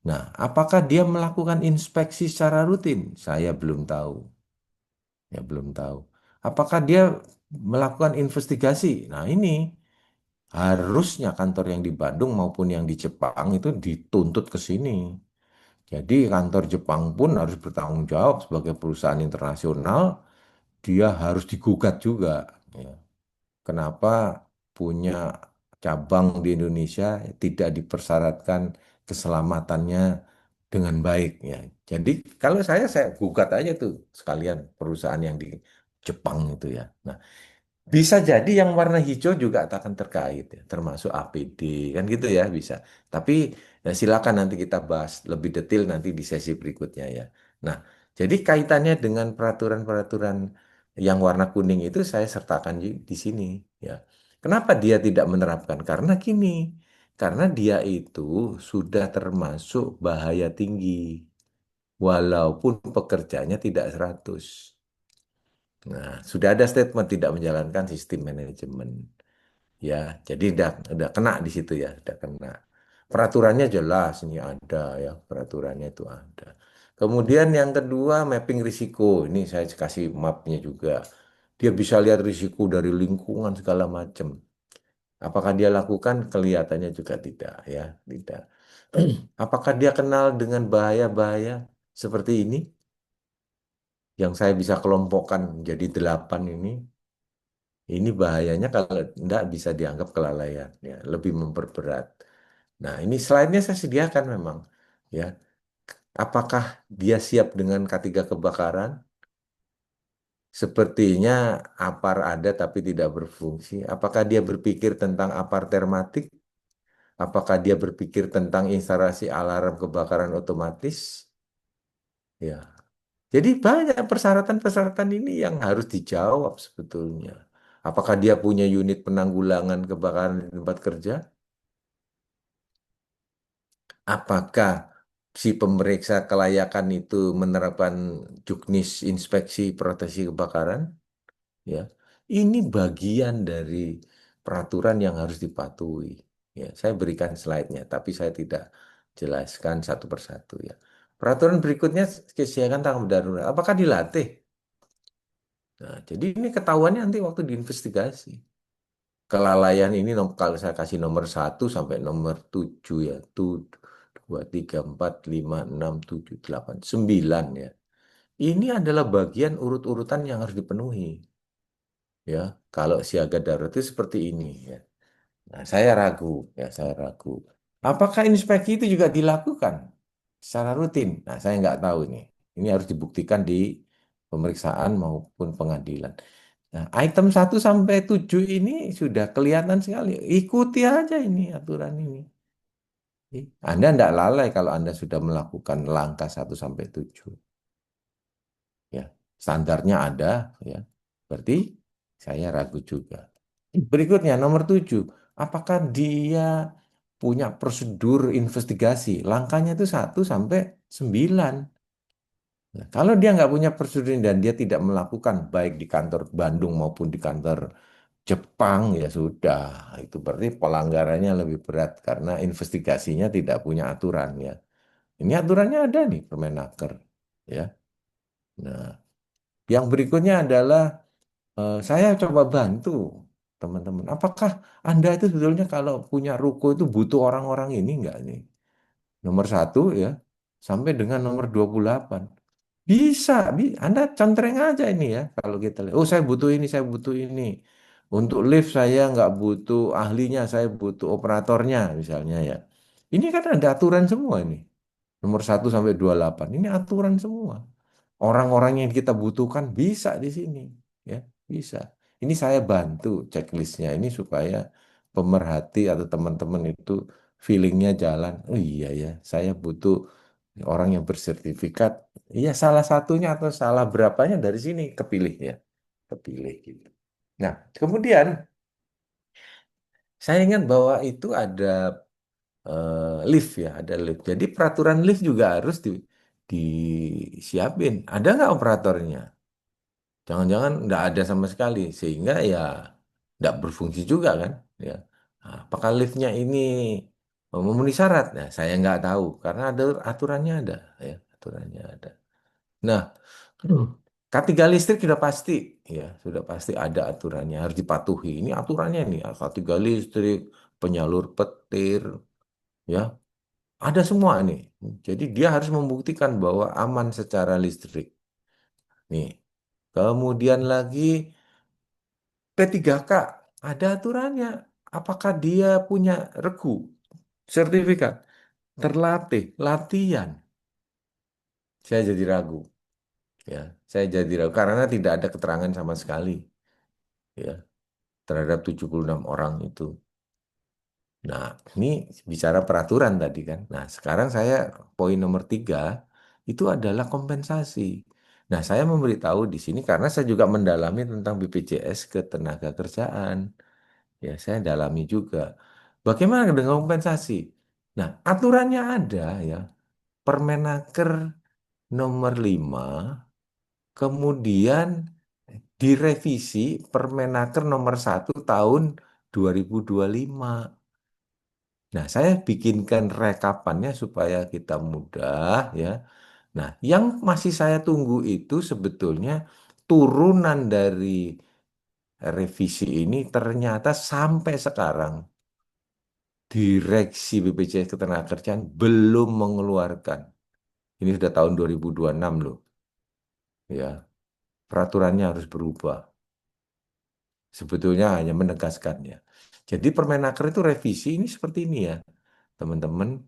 Nah, apakah dia melakukan inspeksi secara rutin? Saya belum tahu. Ya, belum tahu. Apakah dia melakukan investigasi? Nah, ini harusnya kantor yang di Bandung maupun yang di Jepang itu dituntut ke sini. Jadi kantor Jepang pun harus bertanggung jawab sebagai perusahaan internasional, dia harus digugat juga. Ya. Kenapa punya cabang di Indonesia tidak dipersyaratkan keselamatannya dengan baik ya. Jadi kalau saya gugat aja tuh sekalian perusahaan yang di Jepang itu ya. Nah, bisa jadi yang warna hijau juga akan terkait ya, termasuk APD kan gitu ya bisa. Tapi ya silakan nanti kita bahas lebih detail nanti di sesi berikutnya ya. Nah, jadi kaitannya dengan peraturan-peraturan yang warna kuning itu saya sertakan di sini ya. Kenapa dia tidak menerapkan? Karena gini, karena dia itu sudah termasuk bahaya tinggi, walaupun pekerjaannya tidak 100. Nah, sudah ada statement tidak menjalankan sistem manajemen. Ya, jadi udah kena di situ ya, udah kena. Peraturannya jelas ini ada ya, peraturannya itu ada. Kemudian yang kedua mapping risiko. Ini saya kasih mapnya juga. Dia bisa lihat risiko dari lingkungan segala macam. Apakah dia lakukan? Kelihatannya juga tidak ya, tidak. Apakah dia kenal dengan bahaya-bahaya seperti ini yang saya bisa kelompokkan menjadi 8 ini? Ini bahayanya kalau tidak bisa dianggap kelalaian, ya, lebih memperberat. Nah, ini slide-nya saya sediakan memang, ya. Apakah dia siap dengan K3 kebakaran? Sepertinya APAR ada tapi tidak berfungsi. Apakah dia berpikir tentang APAR termatik? Apakah dia berpikir tentang instalasi alarm kebakaran otomatis? Ya, jadi banyak persyaratan-persyaratan ini yang harus dijawab sebetulnya. Apakah dia punya unit penanggulangan kebakaran di tempat kerja? Apakah si pemeriksa kelayakan itu menerapkan juknis inspeksi proteksi kebakaran? Ya, ini bagian dari peraturan yang harus dipatuhi. Ya, saya berikan slide-nya, tapi saya tidak jelaskan satu persatu ya. Peraturan berikutnya kesiapan tanggap darurat. Apakah dilatih? Nah, jadi ini ketahuannya nanti waktu diinvestigasi. Kelalaian ini kalau saya kasih nomor 1 sampai nomor 7 ya. Tuh, 2, 3, 4, 5, 6, 7, 8, 9 ya. Ini adalah bagian urut-urutan yang harus dipenuhi. Ya, kalau siaga darurat itu seperti ini ya. Nah, saya ragu, ya saya ragu. Apakah inspeksi itu juga dilakukan secara rutin? Nah, saya nggak tahu ini. Ini harus dibuktikan di pemeriksaan maupun pengadilan. Nah, item 1 sampai 7 ini sudah kelihatan sekali. Ikuti aja ini aturan ini. Anda tidak lalai kalau Anda sudah melakukan langkah 1 sampai 7. Ya, standarnya ada, ya. Berarti saya ragu juga. Berikutnya, nomor 7. Apakah dia punya prosedur investigasi? Langkahnya itu 1 sampai 9. Nah, kalau dia nggak punya prosedur ini dan dia tidak melakukan baik di kantor Bandung maupun di kantor Jepang, ya sudah. Itu berarti pelanggarannya lebih berat karena investigasinya tidak punya aturan ya. Ini aturannya ada nih Permenaker. Ya. Nah, yang berikutnya adalah saya coba bantu teman-teman. Apakah Anda itu sebetulnya kalau punya ruko itu butuh orang-orang ini enggak nih? Nomor 1 ya, sampai dengan nomor 28. Bisa, Anda contreng aja ini ya. Kalau kita lihat, oh saya butuh ini, saya butuh ini. Untuk lift saya nggak butuh ahlinya, saya butuh operatornya misalnya ya. Ini kan ada aturan semua ini. Nomor 1 sampai 28. Ini aturan semua. Orang-orang yang kita butuhkan bisa di sini, ya bisa. Ini saya bantu checklistnya ini supaya pemerhati atau teman-teman itu feelingnya jalan. Oh iya ya, saya butuh orang yang bersertifikat. Iya, salah satunya atau salah berapanya dari sini kepilih ya, kepilih gitu. Nah, kemudian saya ingat bahwa itu ada lift ya, ada lift. Jadi peraturan lift juga harus disiapin. Ada nggak operatornya? Jangan-jangan nggak ada sama sekali, sehingga ya nggak berfungsi juga kan? Ya, nah, apakah liftnya ini memenuhi syarat? Nah, saya nggak tahu karena ada aturannya ada, ya aturannya ada. Nah, K3 listrik sudah pasti, ya sudah pasti ada aturannya harus dipatuhi. Ini aturannya nih, K3 listrik, penyalur petir, ya ada semua nih. Jadi dia harus membuktikan bahwa aman secara listrik. Nih, kemudian lagi. P3K ada aturannya. Apakah dia punya regu, sertifikat, terlatih, latihan? Saya jadi ragu, ya. Saya jadi ragu karena tidak ada keterangan sama sekali, ya, terhadap 76 orang itu. Nah, ini bicara peraturan tadi kan. Nah, sekarang saya poin nomor 3 itu adalah kompensasi. Nah, saya memberitahu di sini karena saya juga mendalami tentang BPJS ketenagakerjaan. Ya, saya dalami juga. Bagaimana dengan kompensasi? Nah, aturannya ada ya. Permenaker nomor 5, kemudian direvisi Permenaker nomor 1 tahun 2025. Nah, saya bikinkan rekapannya supaya kita mudah ya. Nah, yang masih saya tunggu itu sebetulnya turunan dari revisi ini ternyata sampai sekarang Direksi BPJS Ketenagakerjaan belum mengeluarkan. Ini sudah tahun 2026 loh, ya. Peraturannya harus berubah. Sebetulnya hanya menegaskannya. Jadi Permenaker itu revisi ini seperti ini ya, teman-teman.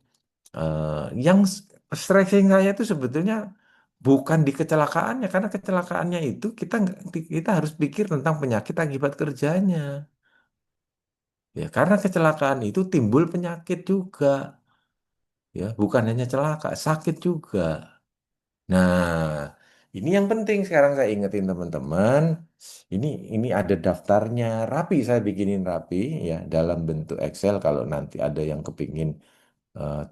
Yang stressing saya itu sebetulnya bukan di kecelakaannya, karena kecelakaannya itu kita harus pikir tentang penyakit akibat kerjanya. Ya, karena kecelakaan itu timbul penyakit juga, ya, bukan hanya celaka, sakit juga. Nah, ini yang penting sekarang saya ingetin teman-teman. Ini ini ada daftarnya rapi, saya bikinin rapi ya dalam bentuk Excel kalau nanti ada yang kepingin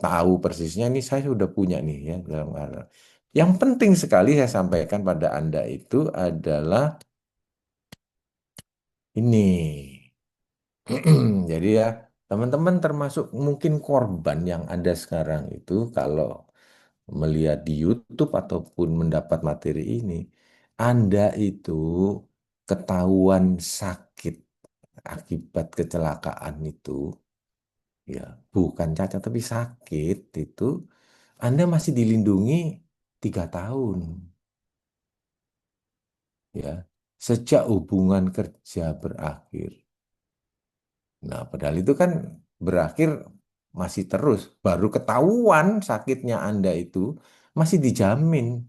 tahu persisnya ini saya sudah punya nih ya dalam yang penting sekali saya sampaikan pada Anda itu adalah ini. Jadi ya, teman-teman termasuk mungkin korban yang ada sekarang itu kalau melihat di YouTube ataupun mendapat materi ini, Anda itu ketahuan sakit akibat kecelakaan itu, ya bukan cacat tapi sakit itu, Anda masih dilindungi 3 tahun, ya, sejak hubungan kerja berakhir. Nah, padahal itu kan berakhir masih terus, baru ketahuan sakitnya Anda itu masih dijamin.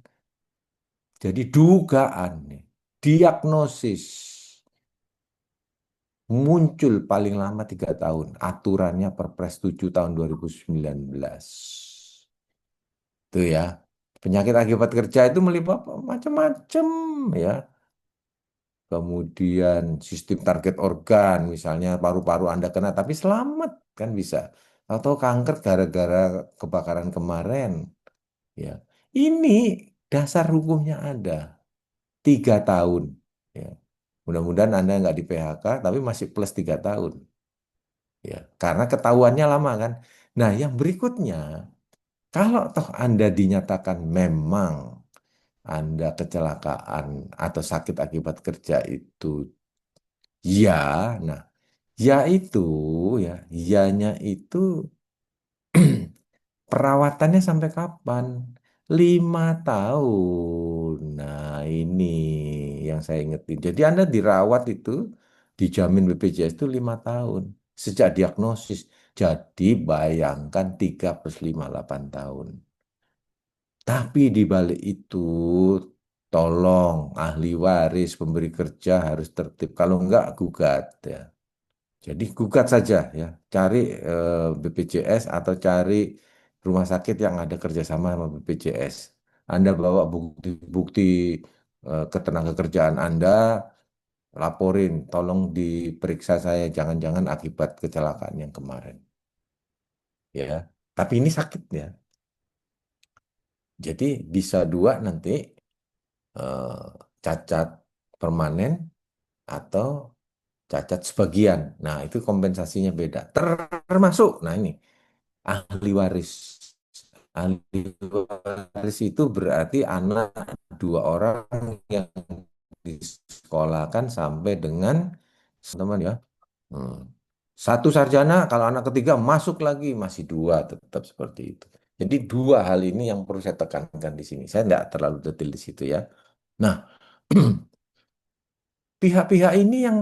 Jadi dugaan, nih, diagnosis muncul paling lama 3 tahun. Aturannya Perpres 7 tahun 2019. Itu ya. Penyakit akibat kerja itu meliputi macam-macam ya. Kemudian sistem target organ, misalnya paru-paru Anda kena tapi selamat kan bisa. Atau kanker gara-gara kebakaran kemarin. Ya, ini dasar hukumnya ada 3 tahun. Ya. Mudah-mudahan Anda nggak di PHK, tapi masih plus 3 tahun. Ya, karena ketahuannya lama kan. Nah, yang berikutnya, kalau toh Anda dinyatakan memang Anda kecelakaan atau sakit akibat kerja itu ya, nah, ya itu ya, yanya itu perawatannya sampai kapan? 5 tahun. Nah, ini yang saya ingetin. Jadi Anda dirawat itu, dijamin BPJS itu 5 tahun. Sejak diagnosis. Jadi bayangkan 3 plus 5, 8 tahun. Tapi di balik itu, tolong ahli waris, pemberi kerja harus tertib. Kalau enggak, gugat ya. Jadi gugat saja ya, cari BPJS atau cari rumah sakit yang ada kerjasama sama BPJS. Anda bawa bukti-bukti ketenaga kerjaan Anda, laporin, tolong diperiksa saya, jangan-jangan akibat kecelakaan yang kemarin. Ya, tapi ini sakit ya. Jadi bisa dua nanti eh, cacat permanen atau cacat sebagian. Nah, itu kompensasinya beda. Termasuk, nah ini ahli waris. Ahli waris itu berarti anak 2 orang yang disekolahkan sampai dengan teman ya. Hmm. Satu sarjana, kalau anak ketiga masuk lagi masih dua, tetap seperti itu. Jadi dua hal ini yang perlu saya tekankan di sini. Saya tidak terlalu detail di situ ya. Nah, pihak-pihak ini yang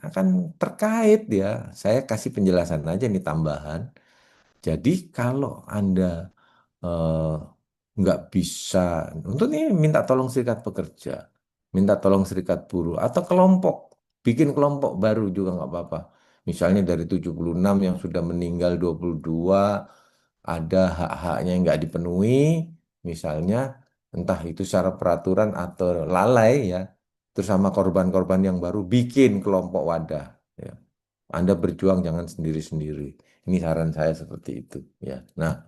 akan terkait ya. Saya kasih penjelasan aja nih tambahan. Jadi kalau Anda eh, nggak bisa, untuk ini minta tolong serikat pekerja, minta tolong serikat buruh, atau kelompok, bikin kelompok baru juga nggak apa-apa. Misalnya dari 76 yang sudah meninggal 22, ada hak-haknya yang nggak dipenuhi, misalnya entah itu secara peraturan atau lalai ya, terus sama korban-korban yang baru bikin kelompok wadah. Ya. Anda berjuang jangan sendiri-sendiri. Ini saran saya seperti itu ya. Nah,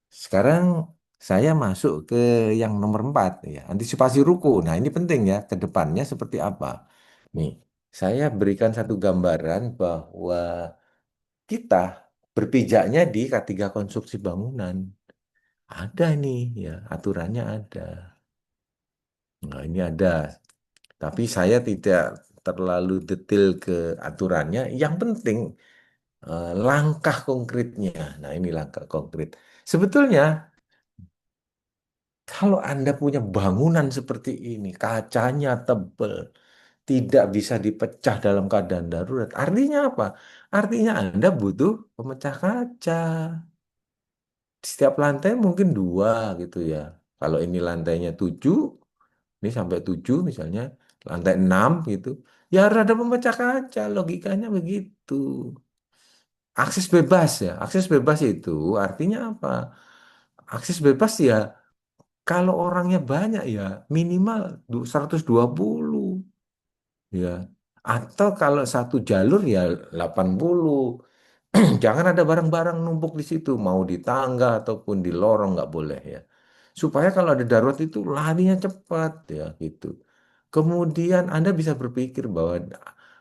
sekarang saya masuk ke yang nomor 4 ya, antisipasi ruko. Nah, ini penting ya, ke depannya seperti apa. Nih, saya berikan satu gambaran bahwa kita berpijaknya di K3 konstruksi bangunan. Ada nih ya, aturannya ada. Nah, ini ada. Tapi saya tidak terlalu detail ke aturannya. Yang penting langkah konkretnya. Nah, ini langkah konkret. Sebetulnya kalau Anda punya bangunan seperti ini, kacanya tebal, tidak bisa dipecah dalam keadaan darurat. Artinya apa? Artinya Anda butuh pemecah kaca. Di setiap lantai mungkin 2 gitu ya. Kalau ini lantainya 7, ini sampai 7 misalnya, lantai 6 gitu. Ya harus ada pemecah kaca, logikanya begitu. Akses bebas ya. Akses bebas itu artinya apa? Akses bebas ya kalau orangnya banyak ya minimal 120 ya. Atau kalau satu jalur ya 80. Jangan ada barang-barang numpuk di situ, mau di tangga ataupun di lorong nggak boleh ya. Supaya kalau ada darurat itu larinya cepat ya gitu. Kemudian Anda bisa berpikir bahwa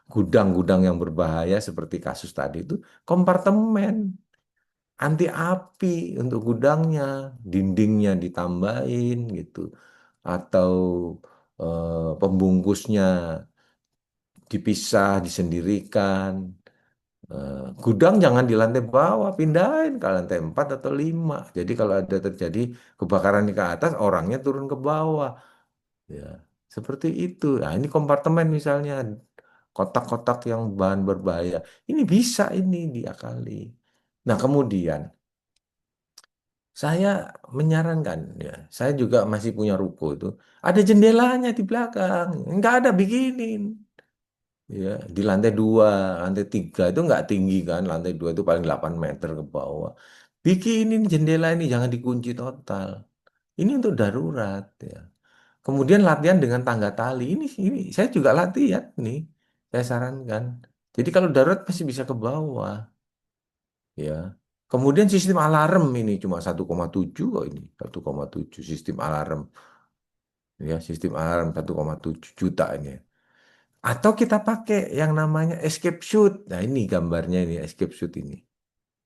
gudang-gudang yang berbahaya seperti kasus tadi itu kompartemen anti api untuk gudangnya, dindingnya ditambahin gitu, atau pembungkusnya dipisah, disendirikan. Gudang jangan di lantai bawah, pindahin ke lantai 4 atau 5. Jadi kalau ada terjadi kebakaran di ke atas, orangnya turun ke bawah. Ya, seperti itu. Nah, ini kompartemen misalnya, kotak-kotak yang bahan berbahaya. Ini bisa ini diakali. Nah, kemudian saya menyarankan, ya, saya juga masih punya ruko itu, ada jendelanya di belakang, nggak ada bikinin. Ya, di lantai 2, lantai 3 itu nggak tinggi kan, lantai 2 itu paling 8 meter ke bawah. Bikinin jendela ini jangan dikunci total. Ini untuk darurat ya. Kemudian latihan dengan tangga tali. Ini saya juga latihan nih. Saya sarankan. Jadi kalau darurat pasti bisa ke bawah ya. Kemudian sistem alarm ini cuma 1,7 kok ini. 1,7 sistem alarm ya, sistem alarm 1,7 juta ini. Atau kita pakai yang namanya escape shoot. Nah, ini gambarnya ini escape shoot ini.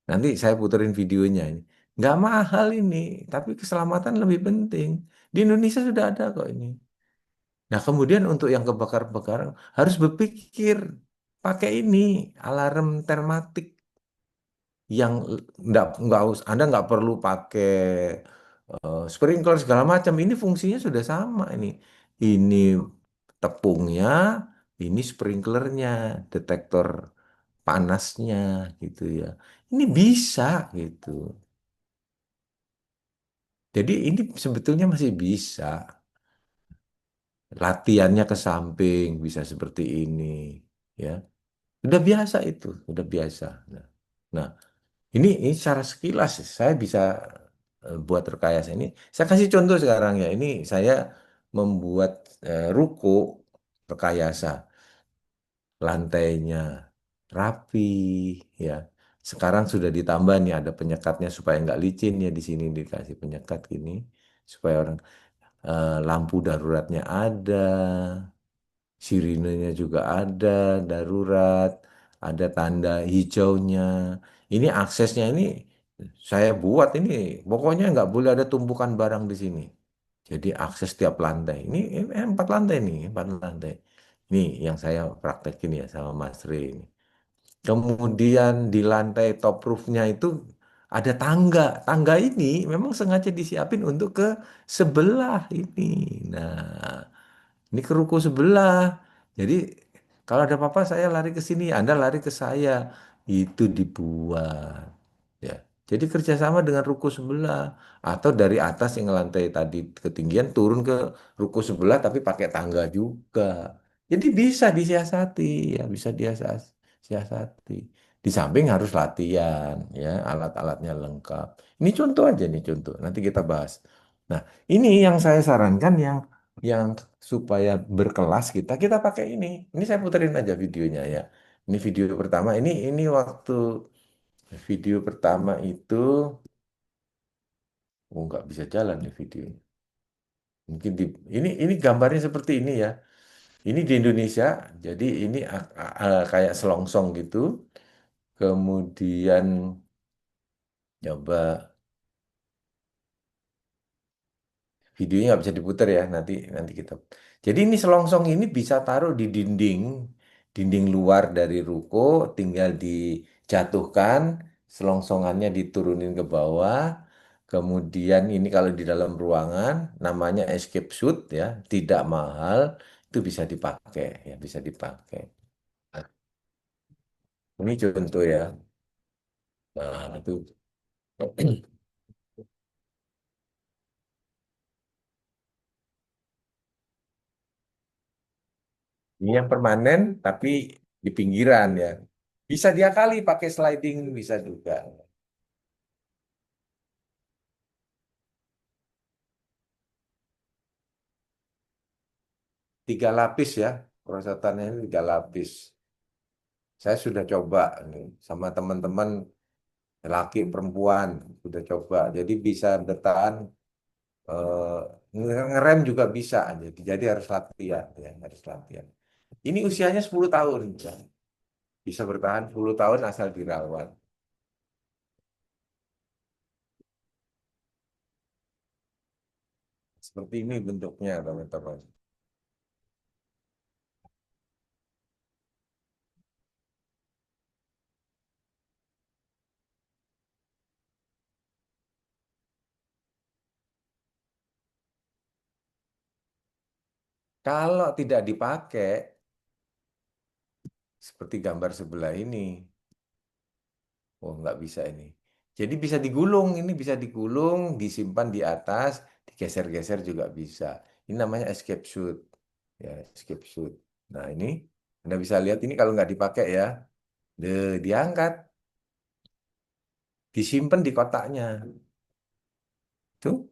Nanti saya puterin videonya ini. Nggak mahal ini, tapi keselamatan lebih penting. Di Indonesia sudah ada kok ini. Nah, kemudian untuk yang kebakar-bakaran harus berpikir pakai ini alarm termatik yang Anda nggak perlu pakai sprinkler segala macam. Ini fungsinya sudah sama ini. Ini tepungnya, ini sprinklernya, detektor panasnya gitu ya. Ini bisa gitu. Jadi ini sebetulnya masih bisa. Latihannya ke samping bisa seperti ini ya. Udah biasa itu, udah biasa. Nah, nah, ini secara sekilas saya bisa buat rekayasa ini. Saya kasih contoh sekarang ya. Ini saya membuat ruko rekayasa, lantainya rapi ya. Sekarang sudah ditambah nih ada penyekatnya supaya nggak licin ya, di sini dikasih penyekat gini supaya orang lampu daruratnya ada, sirinenya juga ada, darurat, ada tanda hijaunya. Ini aksesnya ini saya buat ini, pokoknya nggak boleh ada tumpukan barang di sini. Jadi akses tiap lantai. Ini 4 lantai nih, 4 lantai. Ini yang saya praktekin ya sama Mas Re ini. Kemudian di lantai top roofnya itu ada tangga. Tangga ini memang sengaja disiapin untuk ke sebelah ini. Nah, ini ke ruko sebelah. Jadi kalau ada apa-apa saya lari ke sini, Anda lari ke saya. Itu dibuat. Ya. Jadi kerjasama dengan ruko sebelah atau dari atas yang lantai tadi ketinggian turun ke ruko sebelah tapi pakai tangga juga. Jadi bisa disiasati ya, bisa siasati. Di samping harus latihan ya, alat-alatnya lengkap. Ini contoh aja nih contoh. Nanti kita bahas. Nah, ini yang saya sarankan yang supaya berkelas kita pakai ini. Ini saya puterin aja videonya ya. Ini video pertama. Ini waktu video pertama itu, oh nggak bisa jalan nih video. Mungkin ini gambarnya seperti ini ya. Ini di Indonesia, jadi ini kayak selongsong gitu. Kemudian coba videonya nggak bisa diputar ya, nanti nanti kita. Jadi ini selongsong ini bisa taruh di dinding luar dari ruko, tinggal dijatuhkan, selongsongannya diturunin ke bawah. Kemudian ini kalau di dalam ruangan, namanya escape suit ya, tidak mahal, itu bisa dipakai ya, bisa dipakai. Ini contoh ya. Nah, itu ini yang permanen tapi di pinggiran ya. Bisa diakali pakai sliding bisa juga. 3 lapis ya, perosotannya ini 3 lapis. Saya sudah coba nih sama teman-teman laki perempuan sudah coba. Jadi bisa bertahan eh, ngerem juga bisa. Jadi harus latihan ya, harus latihan. Ini usianya 10 tahun ya. Bisa bertahan 10 tahun asal dirawat. Seperti ini bentuknya teman-teman. Kalau tidak dipakai seperti gambar sebelah ini, oh nggak bisa ini. Jadi bisa digulung, ini bisa digulung, disimpan di atas, digeser-geser juga bisa. Ini namanya escape suit, ya escape suit. Nah ini Anda bisa lihat ini kalau nggak dipakai ya, diangkat, disimpan di kotaknya. Tuh,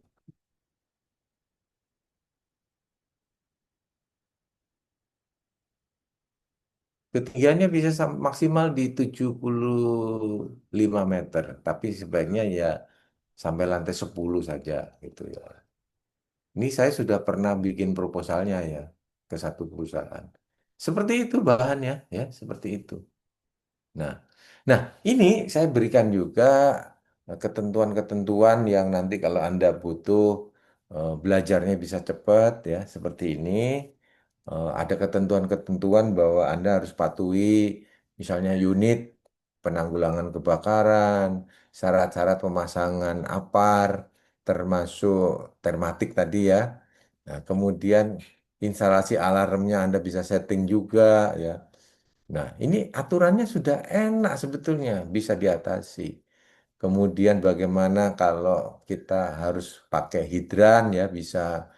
ketinggiannya bisa maksimal di 75 meter, tapi sebaiknya ya sampai lantai 10 saja gitu ya. Ini saya sudah pernah bikin proposalnya ya ke satu perusahaan. Seperti itu bahannya ya, seperti itu. Nah, nah ini saya berikan juga ketentuan-ketentuan yang nanti kalau Anda butuh belajarnya bisa cepat ya, seperti ini. Ada ketentuan-ketentuan bahwa Anda harus patuhi misalnya unit penanggulangan kebakaran, syarat-syarat pemasangan APAR, termasuk termatik tadi ya. Nah, kemudian instalasi alarmnya Anda bisa setting juga ya. Nah, ini aturannya sudah enak sebetulnya, bisa diatasi. Kemudian bagaimana kalau kita harus pakai hidran ya, bisa.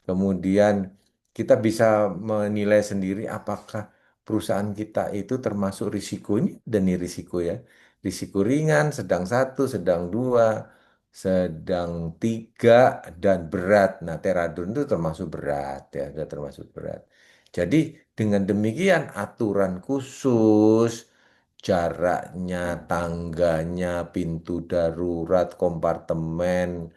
Kemudian kita bisa menilai sendiri apakah perusahaan kita itu termasuk risiko ini dan ini risiko ya. Risiko ringan, sedang satu, sedang dua, sedang tiga, dan berat. Nah, teradon itu termasuk berat ya, sudah termasuk berat. Jadi dengan demikian aturan khusus, jaraknya, tangganya, pintu darurat, kompartemen,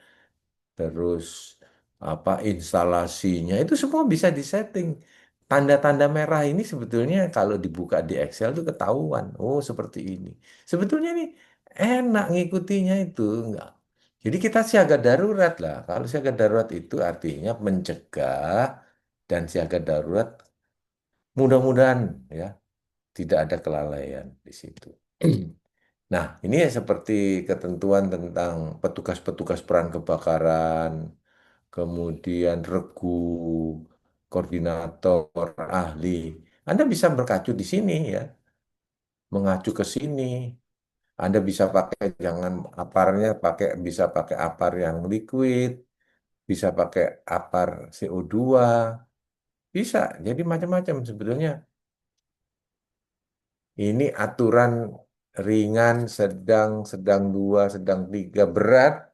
terus apa instalasinya itu semua bisa disetting. Tanda-tanda merah ini sebetulnya kalau dibuka di Excel itu ketahuan. Oh, seperti ini. Sebetulnya nih enak ngikutinya itu enggak. Jadi kita siaga darurat lah. Kalau siaga darurat itu artinya mencegah dan siaga darurat mudah-mudahan ya tidak ada kelalaian di situ. Nah, ini ya seperti ketentuan tentang petugas-petugas perang kebakaran, kemudian regu, koordinator, ahli. Anda bisa berkacu di sini ya, mengacu ke sini. Anda bisa pakai jangan aparnya pakai bisa pakai apar yang liquid, bisa pakai apar CO2, bisa. Jadi macam-macam sebetulnya. Ini aturan ringan, sedang, sedang dua, sedang tiga, berat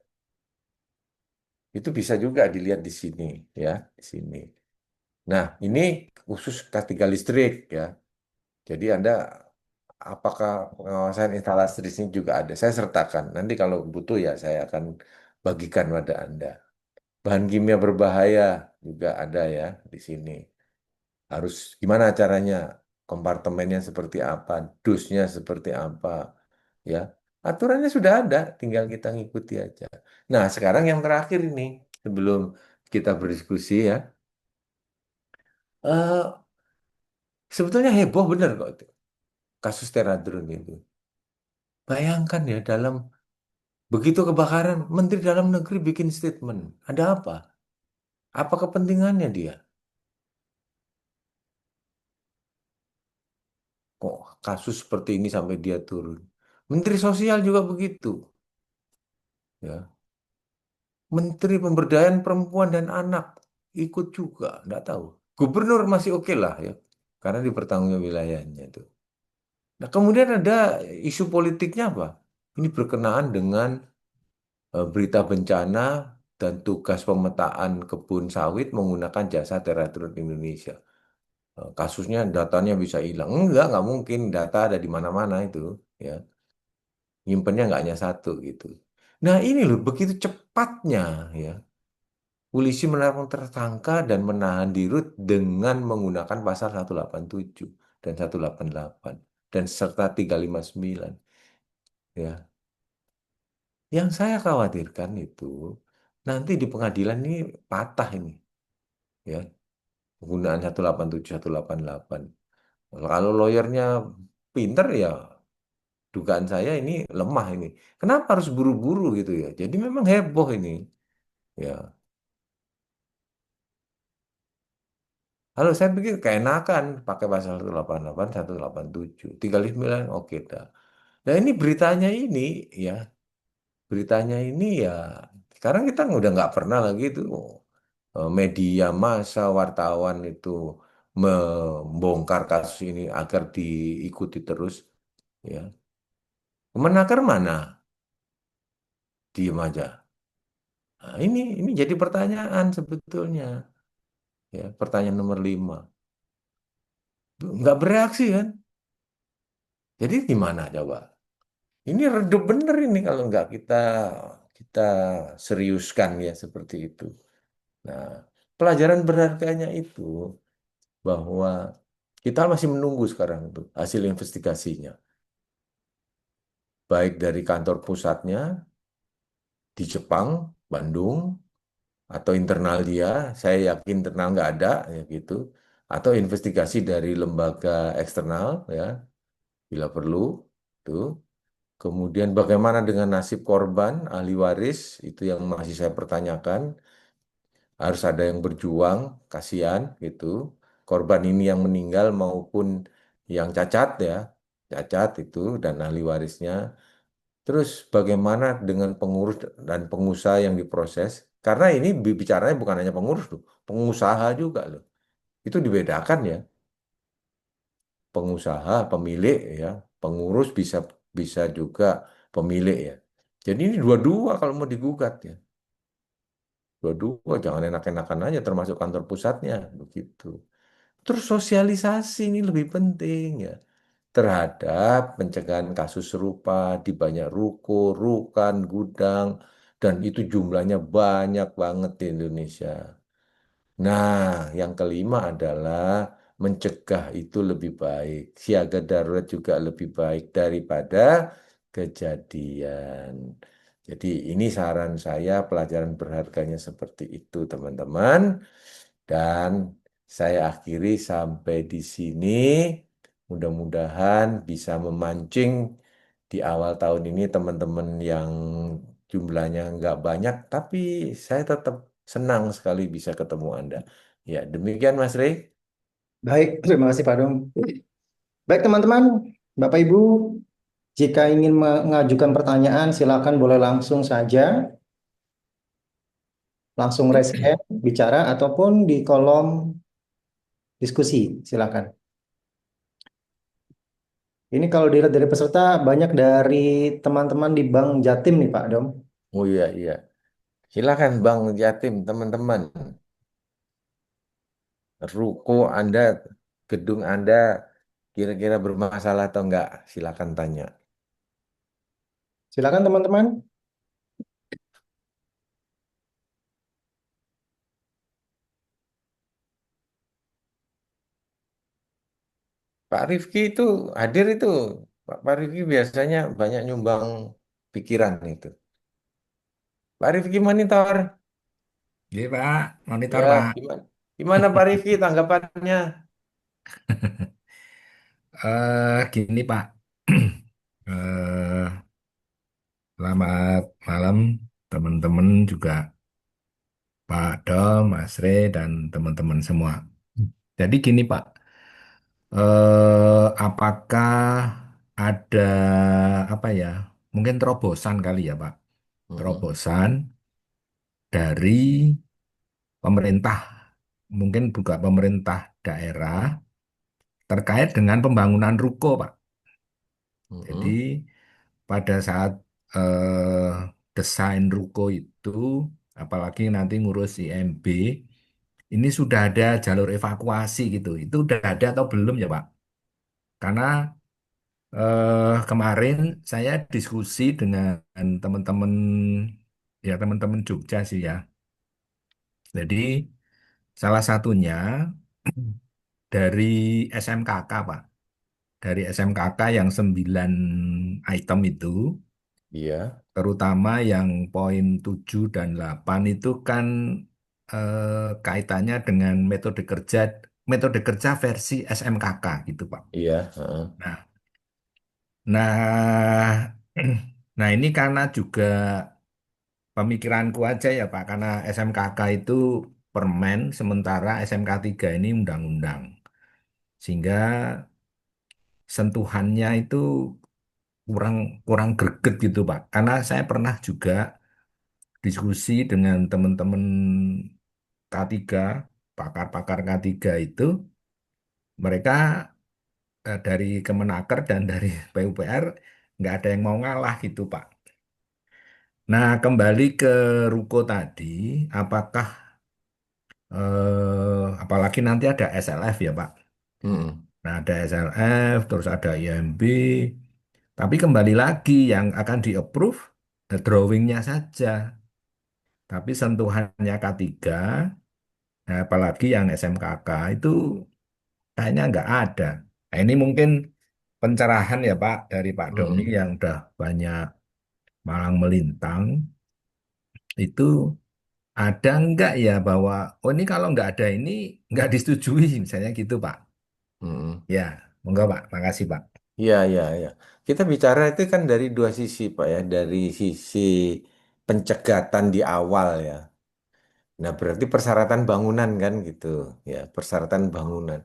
itu bisa juga dilihat di sini ya, di sini. Nah, ini khusus K3 listrik ya. Jadi Anda apakah pengawasan instalasi listrik juga ada? Saya sertakan. Nanti kalau butuh ya saya akan bagikan pada Anda. Bahan kimia berbahaya juga ada ya di sini. Harus gimana caranya? Kompartemennya seperti apa? Dusnya seperti apa? Ya, aturannya sudah ada, tinggal kita ngikuti aja. Nah, sekarang yang terakhir ini, sebelum kita berdiskusi ya, eh, sebetulnya heboh bener kok itu, kasus Teradrun itu. Bayangkan ya, dalam begitu kebakaran, Menteri Dalam Negeri bikin statement. Ada apa? Apa kepentingannya dia? Kok kasus seperti ini sampai dia turun? Menteri Sosial juga begitu. Ya, Menteri Pemberdayaan Perempuan dan Anak ikut juga, nggak tahu. Gubernur masih oke lah ya, karena di pertanggung wilayahnya itu. Nah, kemudian ada isu politiknya apa? Ini berkenaan dengan berita bencana dan tugas pemetaan kebun sawit menggunakan jasa Teratur Indonesia. Kasusnya datanya bisa hilang. Nggak mungkin. Data ada di mana-mana itu. Ya, nyimpennya nggak hanya satu gitu. Nah, ini loh, begitu cepatnya ya. Polisi menangkap tersangka dan menahan di Rut dengan menggunakan pasal 187 dan 188 dan serta 359. Ya, yang saya khawatirkan itu nanti di pengadilan ini patah ini, ya, penggunaan 187 188. Kalau lawyernya pinter ya dugaan saya ini lemah ini. Kenapa harus buru-buru gitu ya? Jadi memang heboh ini. Ya, kalau saya pikir keenakan pakai pasal 188, 187, 359 oke dah. Nah ini beritanya ini ya, beritanya ini ya sekarang kita udah nggak pernah lagi itu media massa wartawan itu membongkar kasus ini agar diikuti terus ya. Kemenaker mana? Diem aja. Nah, ini jadi pertanyaan sebetulnya ya, pertanyaan nomor 5. Nggak bereaksi kan? Jadi gimana coba? Ini redup bener ini kalau nggak kita kita seriuskan ya seperti itu. Nah, pelajaran berharganya itu bahwa kita masih menunggu sekarang tuh hasil investigasinya, baik dari kantor pusatnya di Jepang, Bandung, atau internal dia, saya yakin internal nggak ada ya gitu, atau investigasi dari lembaga eksternal ya, bila perlu, tuh. Kemudian bagaimana dengan nasib korban, ahli waris, itu yang masih saya pertanyakan. Harus ada yang berjuang, kasihan gitu. Korban ini yang meninggal maupun yang cacat ya, cacat itu dan ahli warisnya. Terus bagaimana dengan pengurus dan pengusaha yang diproses? Karena ini bicaranya bukan hanya pengurus loh, pengusaha juga loh. Itu dibedakan ya, pengusaha, pemilik ya, pengurus bisa bisa juga pemilik ya. Jadi ini dua-dua kalau mau digugat ya. Dua-dua jangan enak-enakan aja termasuk kantor pusatnya begitu. Terus sosialisasi ini lebih penting ya terhadap pencegahan kasus serupa di banyak ruko, rukan, gudang dan itu jumlahnya banyak banget di Indonesia. Nah, yang kelima adalah mencegah itu lebih baik. Siaga darurat juga lebih baik daripada kejadian. Jadi ini saran saya, pelajaran berharganya seperti itu, teman-teman. Dan saya akhiri sampai di sini. Mudah-mudahan bisa memancing di awal tahun ini teman-teman yang jumlahnya nggak banyak, tapi saya tetap senang sekali bisa ketemu Anda. Ya, demikian Mas Rey. Baik, terima kasih Pak Dom. Baik teman-teman, Bapak Ibu, jika ingin mengajukan pertanyaan, silakan boleh langsung saja, langsung raise hand, bicara, ataupun di kolom diskusi, silakan. Ini kalau dilihat dari peserta, banyak dari teman-teman di Bank Jatim nih Pak Dom. Oh iya, iya. Silakan Bang Jatim, teman-teman. Ruko Anda, gedung Anda kira-kira bermasalah atau enggak? Silakan tanya. Silakan teman-teman. Pak Rifki itu hadir itu. Pak Rifki biasanya banyak nyumbang pikiran itu. Pak Rifki monitor. Iya Pak, monitor Ya, Pak. gimana? Gimana Pak Rifki tanggapannya? Gini Pak, eh, selamat malam teman-teman juga Pak Dom, Mas Re, dan teman-teman semua. Jadi gini Pak, apakah ada apa ya? Mungkin terobosan kali ya Pak, Mm-mm, terobosan dari pemerintah, mungkin juga pemerintah daerah terkait dengan pembangunan ruko Pak. Jadi mm-mm, pada saat eh, desain ruko itu, apalagi nanti ngurus IMB, ini sudah ada jalur evakuasi gitu. Itu udah ada atau belum ya Pak? Karena kemarin saya diskusi dengan teman-teman ya teman-teman Jogja sih ya. Jadi salah satunya dari SMKK Pak. Dari SMKK yang 9 item itu, iya, terutama yang poin 7 dan 8 itu kan kaitannya dengan metode kerja versi SMKK gitu, Pak. iya. Heeh. Nah, nah, nah ini karena juga pemikiranku aja ya, Pak, karena SMKK itu permen, sementara SMK 3 ini undang-undang. Sehingga sentuhannya itu kurang kurang greget gitu, Pak. Karena saya pernah juga diskusi dengan teman-teman K3, pakar-pakar K3 itu, mereka dari Kemenaker dan dari PUPR nggak ada yang mau ngalah gitu, Pak. Nah, kembali ke Ruko tadi, apakah apalagi nanti ada SLF ya, Pak. Mm-mm, Nah, ada SLF, terus ada IMB, tapi kembali lagi yang akan di-approve drawingnya saja. Tapi sentuhannya K3, nah, apalagi yang SMKK itu kayaknya nggak ada. Nah, ini mungkin pencerahan ya Pak dari Pak Doni mm-mm, yang udah banyak malang melintang. Itu ada nggak ya bahwa, oh ini kalau nggak ada ini nggak disetujui misalnya gitu Pak. mm-mm. Ya, monggo Pak, makasih Pak. Iya, iya, iya. Kita bicara itu kan dari dua sisi, Pak ya. Dari sisi pencegatan di awal ya. Nah, berarti persyaratan bangunan kan gitu. Ya, persyaratan bangunan.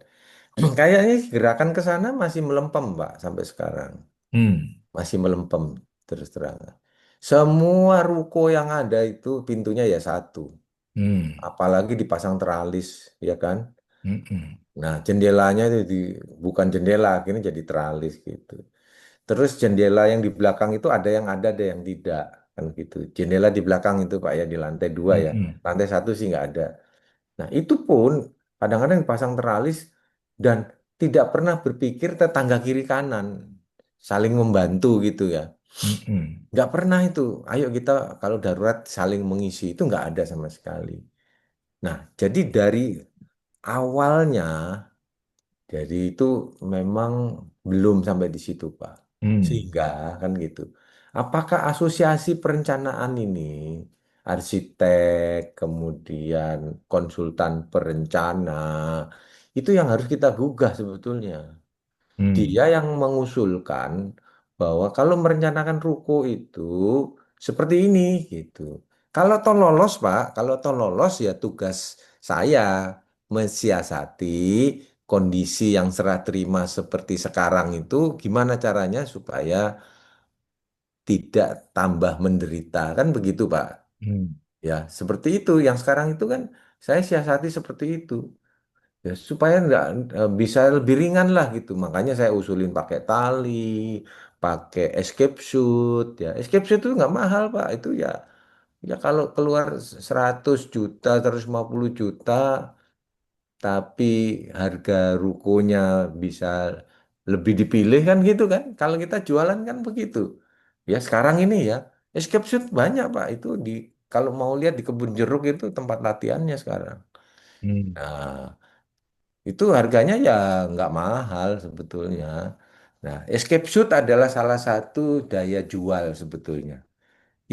Kayaknya gerakan ke sana masih melempem, Pak, sampai sekarang. Hmm, Masih melempem, terus terang. Semua ruko yang ada itu pintunya ya satu. hmm, Apalagi dipasang teralis, ya kan? hmm, hmm, Nah, jendelanya itu bukan jendela, akhirnya jadi teralis gitu. Terus jendela yang di belakang itu ada yang tidak kan gitu. Jendela di belakang itu Pak ya di lantai 2 hmm, ya. hmm, Lantai satu sih nggak ada. Nah itu pun kadang-kadang dipasang teralis dan tidak pernah berpikir tetangga kiri kanan saling membantu gitu ya. hmm, hmm, Nggak pernah itu. Ayo kita kalau darurat saling mengisi itu nggak ada sama sekali. Nah jadi dari awalnya jadi itu memang belum sampai di situ, Pak. hmm, Sehingga kan gitu. Apakah asosiasi perencanaan ini, arsitek, kemudian konsultan perencana, itu yang harus kita gugah sebetulnya. Dia hmm, yang mengusulkan bahwa kalau merencanakan ruko itu seperti ini gitu. Kalau toh lolos, Pak, kalau toh lolos ya tugas saya mensiasati kondisi yang serah terima seperti sekarang itu gimana caranya supaya tidak tambah menderita kan begitu, Pak. hmm, Ya, seperti itu. Yang sekarang itu kan saya siasati seperti itu. Ya, supaya nggak bisa lebih ringan lah gitu. Makanya saya usulin pakai tali, pakai escape suit. Ya, escape suit itu nggak mahal, Pak. Itu ya, ya kalau keluar 100 juta, 150 juta, tapi harga rukonya bisa lebih dipilih kan gitu kan. Kalau kita jualan kan begitu. Ya sekarang ini ya, escape suit banyak Pak. Itu di kalau mau lihat di kebun jeruk itu tempat latihannya sekarang. Hmm. Nah, itu harganya ya nggak mahal sebetulnya. Nah, escape suit adalah salah satu daya jual sebetulnya.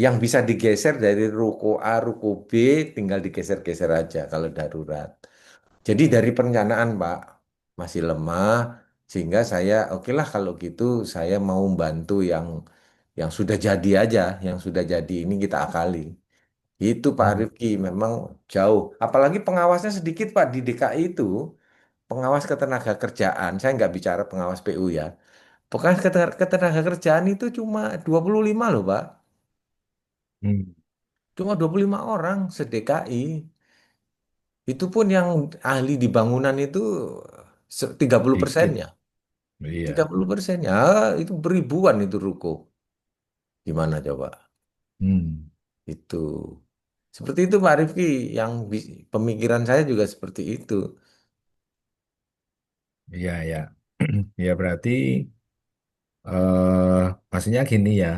Yang bisa digeser dari ruko A, ruko B, tinggal digeser-geser aja kalau darurat. Jadi dari perencanaan, Pak, masih lemah, sehingga saya, oke lah kalau gitu saya mau bantu yang sudah jadi aja, yang sudah jadi ini kita akali. Itu Pak Hmm. Rifki, memang jauh. Apalagi pengawasnya sedikit Pak di DKI itu, pengawas ketenaga kerjaan, saya nggak bicara pengawas PU ya. Pengawas ketenaga kerjaan itu cuma 25 loh Pak. Hmm. Cuma 25 orang se-DKI. Itu pun yang ahli di bangunan itu 30% Dikit. ya. tiga Iya. puluh persen ya itu beribuan itu ruko. Gimana coba? Hmm. Itu. Seperti itu Pak Rifki, yang pemikiran saya juga seperti itu. Iya, ya. Ya berarti maksudnya gini ya,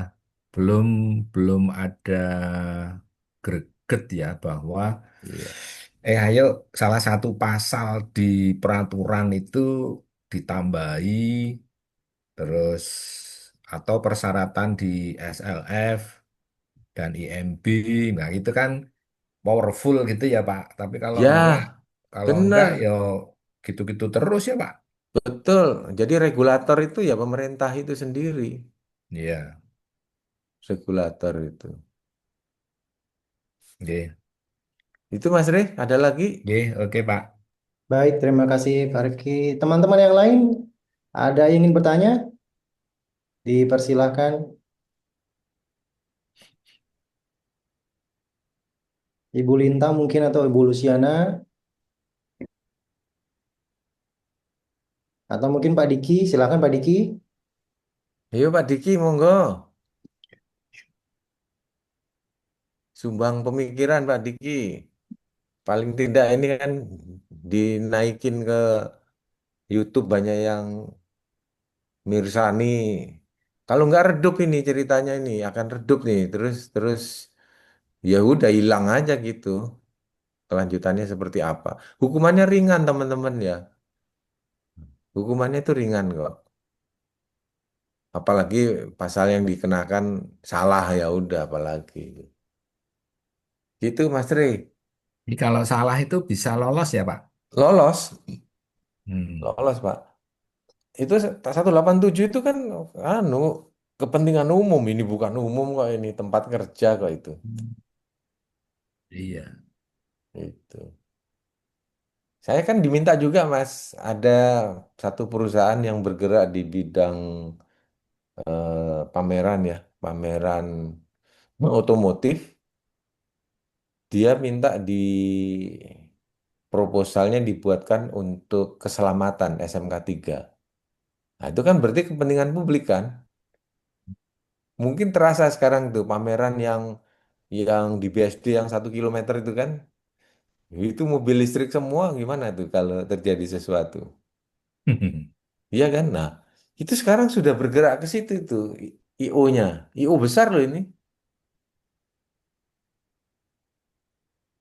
belum belum ada greget ya bahwa Iya. ayo salah satu pasal di peraturan itu ditambahi terus atau persyaratan di SLF dan IMB, nah itu kan powerful gitu ya Pak. Tapi Ya, kalau enggak benar. ya gitu-gitu terus ya Pak. Betul. Jadi regulator itu ya pemerintah itu sendiri. Iya, Regulator itu. oke, Itu Mas Rey, ada lagi? oke, oke Pak. Baik, terima kasih Pak Rifki. Teman-teman yang lain, ada yang ingin bertanya? Dipersilahkan. Ibu Lintang mungkin atau Ibu Luciana, atau mungkin Pak Diki, silakan Pak Diki. Ayo Pak Diki, monggo. Sumbang pemikiran Pak Diki. Paling tidak ini kan dinaikin ke YouTube banyak yang Mirsani. Kalau nggak redup ini ceritanya ini akan redup nih. Terus terus ya udah hilang aja gitu. Kelanjutannya seperti apa? Hukumannya ringan teman-teman ya. Hukumannya itu ringan kok. Apalagi pasal yang dikenakan salah ya udah apalagi. Gitu Mas Rey. Jadi kalau salah itu bisa lolos ya Pak. Lolos, Hmm. lolos Pak. Itu 187 itu kan anu kepentingan umum ini bukan umum kok ini tempat kerja kok itu. Iya. Itu. Saya kan diminta juga Mas, ada satu perusahaan yang bergerak di bidang pameran ya, pameran otomotif. Dia minta di proposalnya dibuatkan untuk keselamatan SMK 3. Nah, itu kan berarti kepentingan publik kan? Mungkin terasa sekarang tuh pameran yang di BSD yang 1 kilometer itu kan, itu mobil listrik semua gimana tuh kalau terjadi sesuatu? Iya kan? Nah, itu sekarang sudah bergerak ke situ itu IO-nya. IO besar loh ini.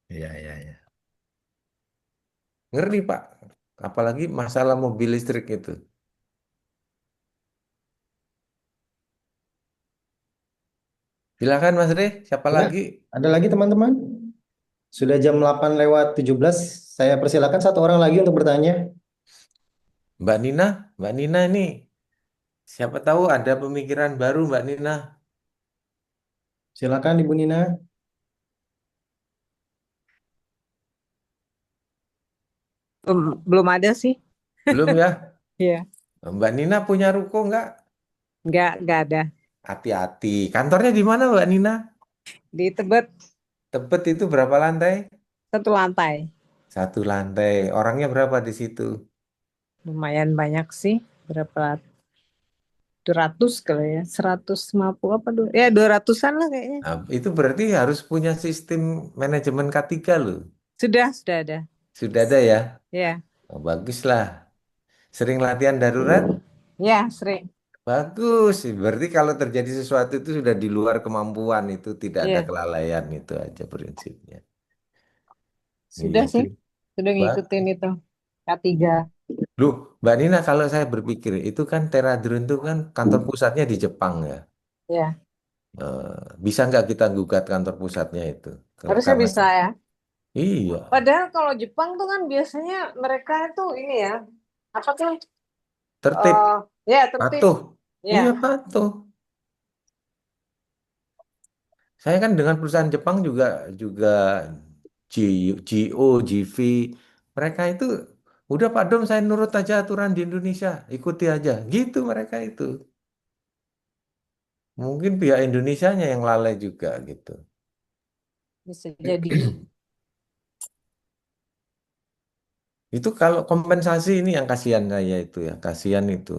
Iya, iya, iya. Ngeri Pak. Apalagi masalah mobil listrik itu. Silakan Mas Rey, siapa Ya, lagi? ada lagi teman-teman? Sudah jam 8 lewat 17. Saya persilakan satu orang lagi untuk bertanya. Mbak Nina, Mbak Nina ini siapa tahu ada pemikiran baru Mbak Nina. Silakan Ibu Nina. Belum ada sih. Belum ya? Iya. Mbak Nina punya ruko nggak? Nggak ada. Hati-hati. Kantornya di mana Mbak Nina? Di Tebet Tebet itu berapa lantai? 1 lantai. 1 lantai. Orangnya berapa di situ? Lumayan banyak sih. Berapa? 200 kali ya. 150 apa? Ya 200-an lah kayaknya. Nah, itu berarti harus punya sistem manajemen K3 loh. Sudah ada. Sudah ada ya? Ya. Oh, bagus lah. Sering latihan darurat? Ya, sering. Bagus, berarti kalau terjadi sesuatu itu sudah di luar kemampuan, itu tidak ada Iya, kelalaian, itu aja prinsipnya. sudah Itu sih. Sudah ngikutin bagus. itu. K3. Loh, Mbak Nina, kalau saya berpikir itu kan Teradrun itu kan kantor pusatnya di Jepang ya. Ya, Bisa nggak kita gugat kantor pusatnya itu? harusnya Karena bisa ya. iya, Padahal kalau Jepang tuh kan biasanya mereka itu ini ya, apa tuh? tertib, eh Ya, tertib. patuh. Ya, Iya, patuh. Saya kan dengan perusahaan Jepang juga juga GO, GV, mereka itu udah Pak Dom saya nurut aja aturan di Indonesia, ikuti aja. Gitu mereka itu. Mungkin pihak Indonesianya yang lalai juga gitu. bisa jadi. Itu kalau kompensasi ini yang kasihan saya itu ya, kasihan itu.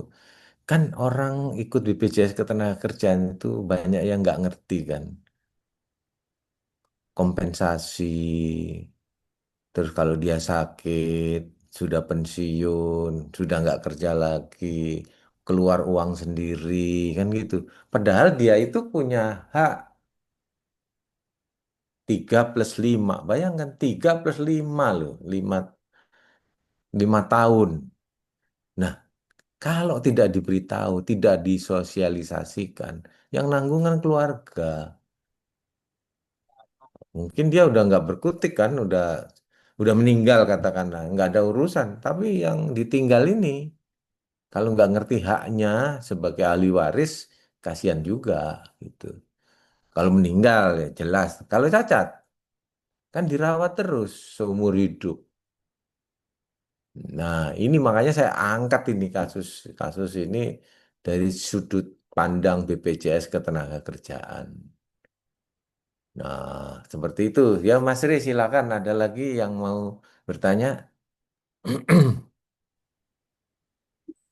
Kan orang ikut BPJS Ketenagakerjaan itu banyak yang nggak ngerti kan. Kompensasi, terus kalau dia sakit, sudah pensiun, sudah nggak kerja lagi, keluar uang sendiri, kan gitu. Padahal dia itu punya hak 3+5. Bayangkan 3+5 loh, 5 tahun. Nah, kalau tidak diberitahu, tidak disosialisasikan, yang nanggung kan keluarga. Mungkin dia udah nggak berkutik kan, udah meninggal katakanlah, nggak ada urusan. Tapi yang ditinggal ini, kalau nggak ngerti haknya sebagai ahli waris, kasihan juga gitu. Kalau meninggal ya jelas. Kalau cacat, kan dirawat terus seumur hidup. Nah, ini makanya saya angkat ini kasus kasus ini dari sudut pandang BPJS Ketenagakerjaan. Nah, seperti itu. Ya, Mas Ri, silakan. Ada lagi yang mau bertanya?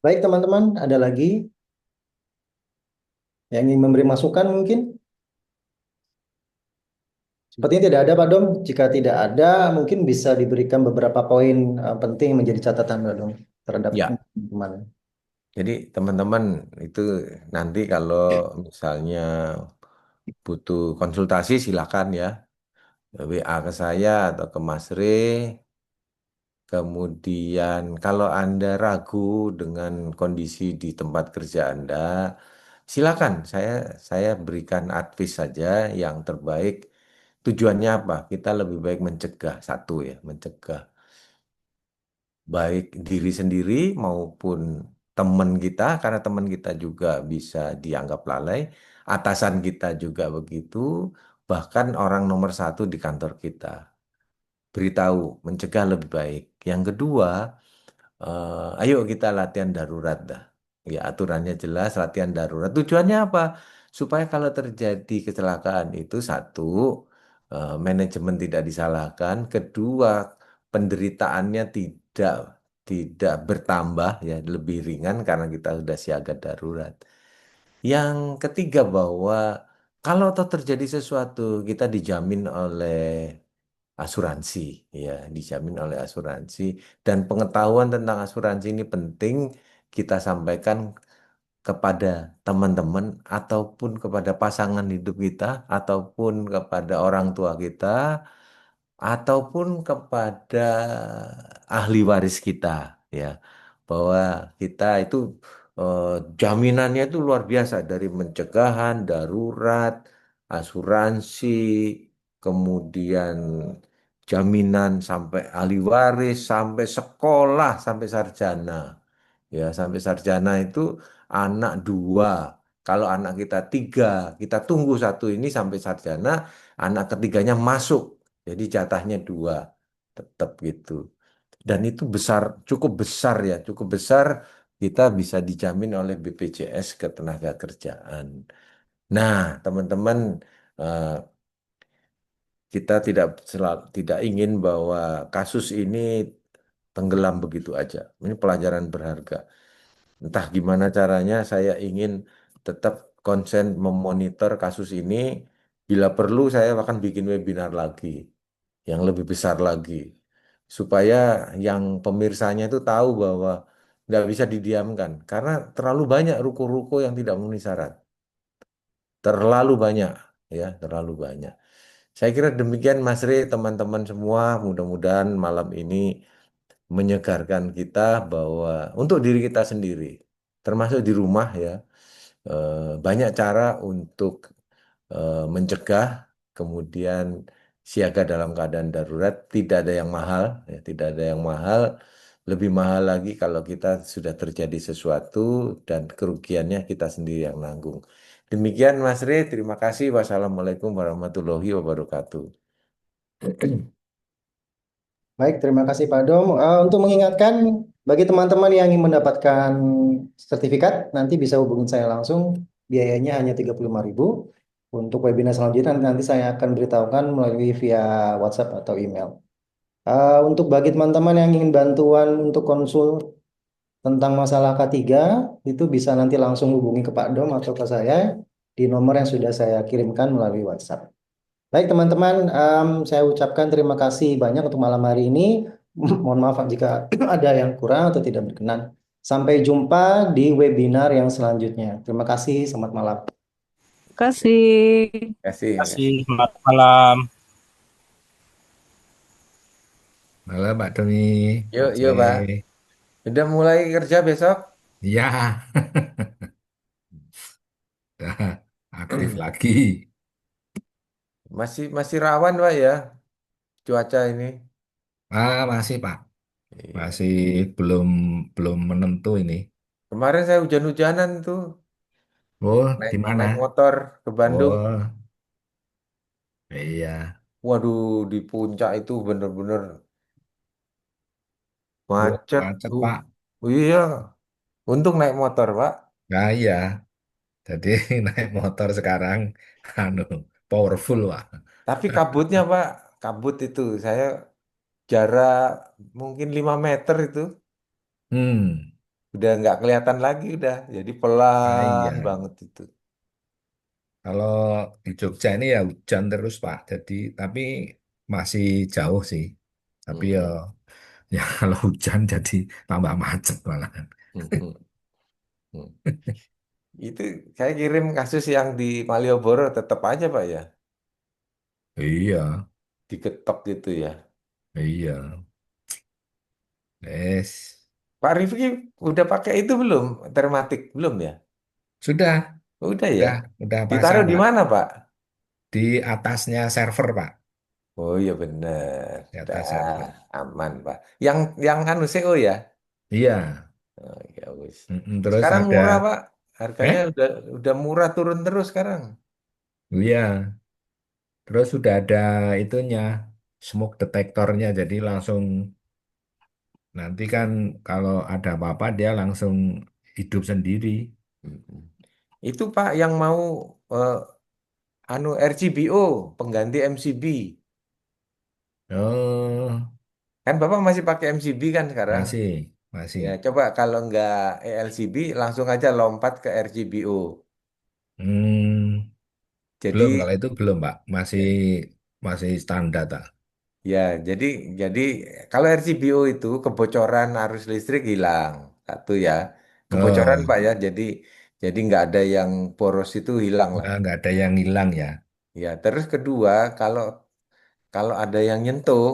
Baik teman-teman, ada lagi yang ingin memberi masukan mungkin? Sepertinya tidak ada Pak Dom. Jika tidak ada, mungkin bisa diberikan beberapa poin penting yang menjadi catatan Pak Dom terhadap Ya, teman. jadi teman-teman itu nanti kalau misalnya butuh konsultasi silakan ya. WA ke saya atau ke Mas Ri. Kemudian kalau Anda ragu dengan kondisi di tempat kerja Anda, silakan saya berikan advice saja yang terbaik. Tujuannya apa? Kita lebih baik mencegah satu ya, mencegah baik diri sendiri maupun teman kita, karena teman kita juga bisa dianggap lalai, atasan kita juga begitu, bahkan orang nomor satu di kantor kita. Beritahu, mencegah lebih baik. Yang kedua, ayo kita latihan darurat dah. Ya, aturannya jelas, latihan darurat. Tujuannya apa? Supaya kalau terjadi kecelakaan itu satu, manajemen tidak disalahkan. Kedua, penderitaannya tidak bertambah ya, lebih ringan karena kita sudah siaga darurat. Yang ketiga bahwa kalau toh terjadi sesuatu, kita dijamin oleh asuransi, ya, dijamin oleh asuransi. Dan pengetahuan tentang asuransi ini penting kita sampaikan kepada teman-teman ataupun kepada pasangan hidup kita ataupun kepada orang tua kita ataupun kepada ahli waris kita, ya, bahwa kita itu eh, jaminannya itu luar biasa dari pencegahan, darurat, asuransi, kemudian jaminan sampai ahli waris, sampai sekolah, sampai sarjana. Ya, sampai sarjana itu anak dua. Kalau anak kita tiga, kita tunggu satu ini sampai sarjana, anak ketiganya masuk. Jadi jatahnya dua, tetap gitu. Dan itu besar, cukup besar ya, cukup besar kita bisa dijamin oleh BPJS Ketenagakerjaan. Nah, teman-teman, eh, kita tidak ingin bahwa kasus ini tenggelam begitu aja. Ini pelajaran berharga. Entah gimana caranya, saya ingin tetap konsen memonitor kasus ini. Bila perlu, saya akan bikin webinar lagi, yang lebih besar lagi. Supaya yang pemirsanya itu tahu bahwa nggak bisa didiamkan karena terlalu banyak ruko-ruko yang tidak memenuhi syarat. Terlalu banyak, ya, terlalu banyak. Saya kira demikian Mas Rey, teman-teman semua, mudah-mudahan malam ini menyegarkan kita bahwa untuk diri kita sendiri, termasuk di rumah ya, banyak cara untuk mencegah, kemudian siaga dalam keadaan darurat, tidak ada yang mahal, ya, tidak ada yang mahal. Lebih mahal lagi kalau kita sudah terjadi sesuatu dan kerugiannya kita sendiri yang nanggung. Demikian Mas Rey, terima kasih. Wassalamualaikum warahmatullahi wabarakatuh. Baik, terima kasih Pak Dom. Untuk mengingatkan, bagi teman-teman yang ingin mendapatkan sertifikat, nanti bisa hubungi saya langsung. Biayanya hanya 35.000. Untuk webinar selanjutnya nanti saya akan beritahukan melalui via WhatsApp atau email. Untuk bagi teman-teman yang ingin bantuan untuk konsul tentang masalah K3, itu bisa nanti langsung hubungi ke Pak Dom atau ke saya di nomor yang sudah saya kirimkan melalui WhatsApp. Baik teman-teman, saya ucapkan terima kasih banyak untuk malam hari ini. Mohon maaf jika ada yang kurang atau tidak berkenan. Sampai jumpa di webinar yang selanjutnya. Terima kasih, selamat malam. Terima kasih. Terima kasih. Terima kasih. Selamat malam. Malam Pak Doni, Yuk, Mas yuk Pak. Rey. Udah mulai kerja besok? Iya, dah aktif lagi. Masih masih rawan Pak ya cuaca ini. Masih Pak, Iya. masih belum belum menentu ini. Kemarin saya hujan-hujanan tuh Oh, naik di mana? naik motor ke Bandung. Oh, iya. Waduh, di puncak itu bener-bener Oh, macet. macet Uh, Pak. iya, untung naik motor, Pak. Nah, iya. Jadi naik motor sekarang, anu, powerful Pak. Tapi kabutnya, Pak, kabut itu saya jarak mungkin 5 meter itu Hmm, udah nggak kelihatan lagi udah. Jadi pelan iya. banget itu. Kalau di Jogja ini ya hujan terus Pak. Jadi tapi masih jauh sih. Tapi ya, Mm-mm. ya kalau hujan jadi tambah macet malah. Mm-mm. Mm. Itu saya kirim kasus yang di Malioboro tetap aja, Pak ya, Iya, diketok gitu ya. iya. Yes. Pak Rifki udah pakai itu belum? Termatik belum ya? Sudah, Udah ya. udah, udah pasang Ditaruh di Pak. mana, Pak? Di atasnya server Pak. Oh iya bener. Di atas Dah server. aman, Pak. Yang anu CO ya? Iya. Oh, ya wis. Terus Sekarang ada, murah, Pak. Harganya eh? udah murah turun terus sekarang. Iya. Terus sudah ada itunya, smoke detektornya. Jadi langsung nanti kan kalau ada apa-apa dia langsung hidup sendiri. Mm-mm. Itu Pak yang mau eh, anu RGBO pengganti MCB. Oh, Kan Bapak masih pakai MCB kan sekarang? masih, masih. Ya, coba kalau nggak ELCB langsung aja lompat ke RGBO. Hmm, belum Jadi kalau itu belum, Pak. Masih ya, masih standar, tak? ya, jadi kalau RGBO itu kebocoran arus listrik hilang satu ya, kebocoran Oh, Pak ya. Jadi nggak ada yang poros itu hilang lah. nggak ada yang hilang ya. Ya, terus kedua kalau kalau ada yang nyentuh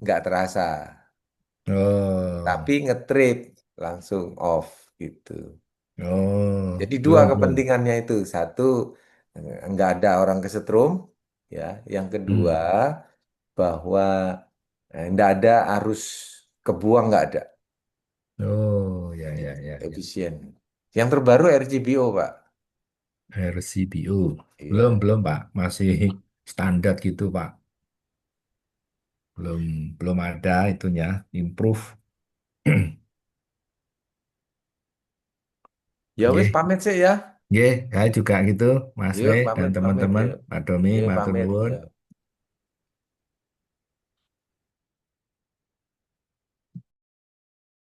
nggak terasa, Oh, tapi ngetrip langsung off gitu. oh, Jadi dua belum belum. kepentingannya itu. Satu, nggak ada orang kesetrum. Ya. Yang kedua, Hmm. bahwa nggak ada arus kebuang, nggak ada. Oh, ya ya Itu ya ya. efisien. Yang terbaru RGBO, Pak. RCBU. Iya. Belum, Pak. Masih standar gitu, Pak. Belum belum ada itunya improve. Ya wis Nggih, pamit sih ya. nggih, saya juga gitu, Mas Yuk Rey dan pamit pamit teman-teman, yuk. Pak Domi, Yuk matur pamit. nuwun. Yuk.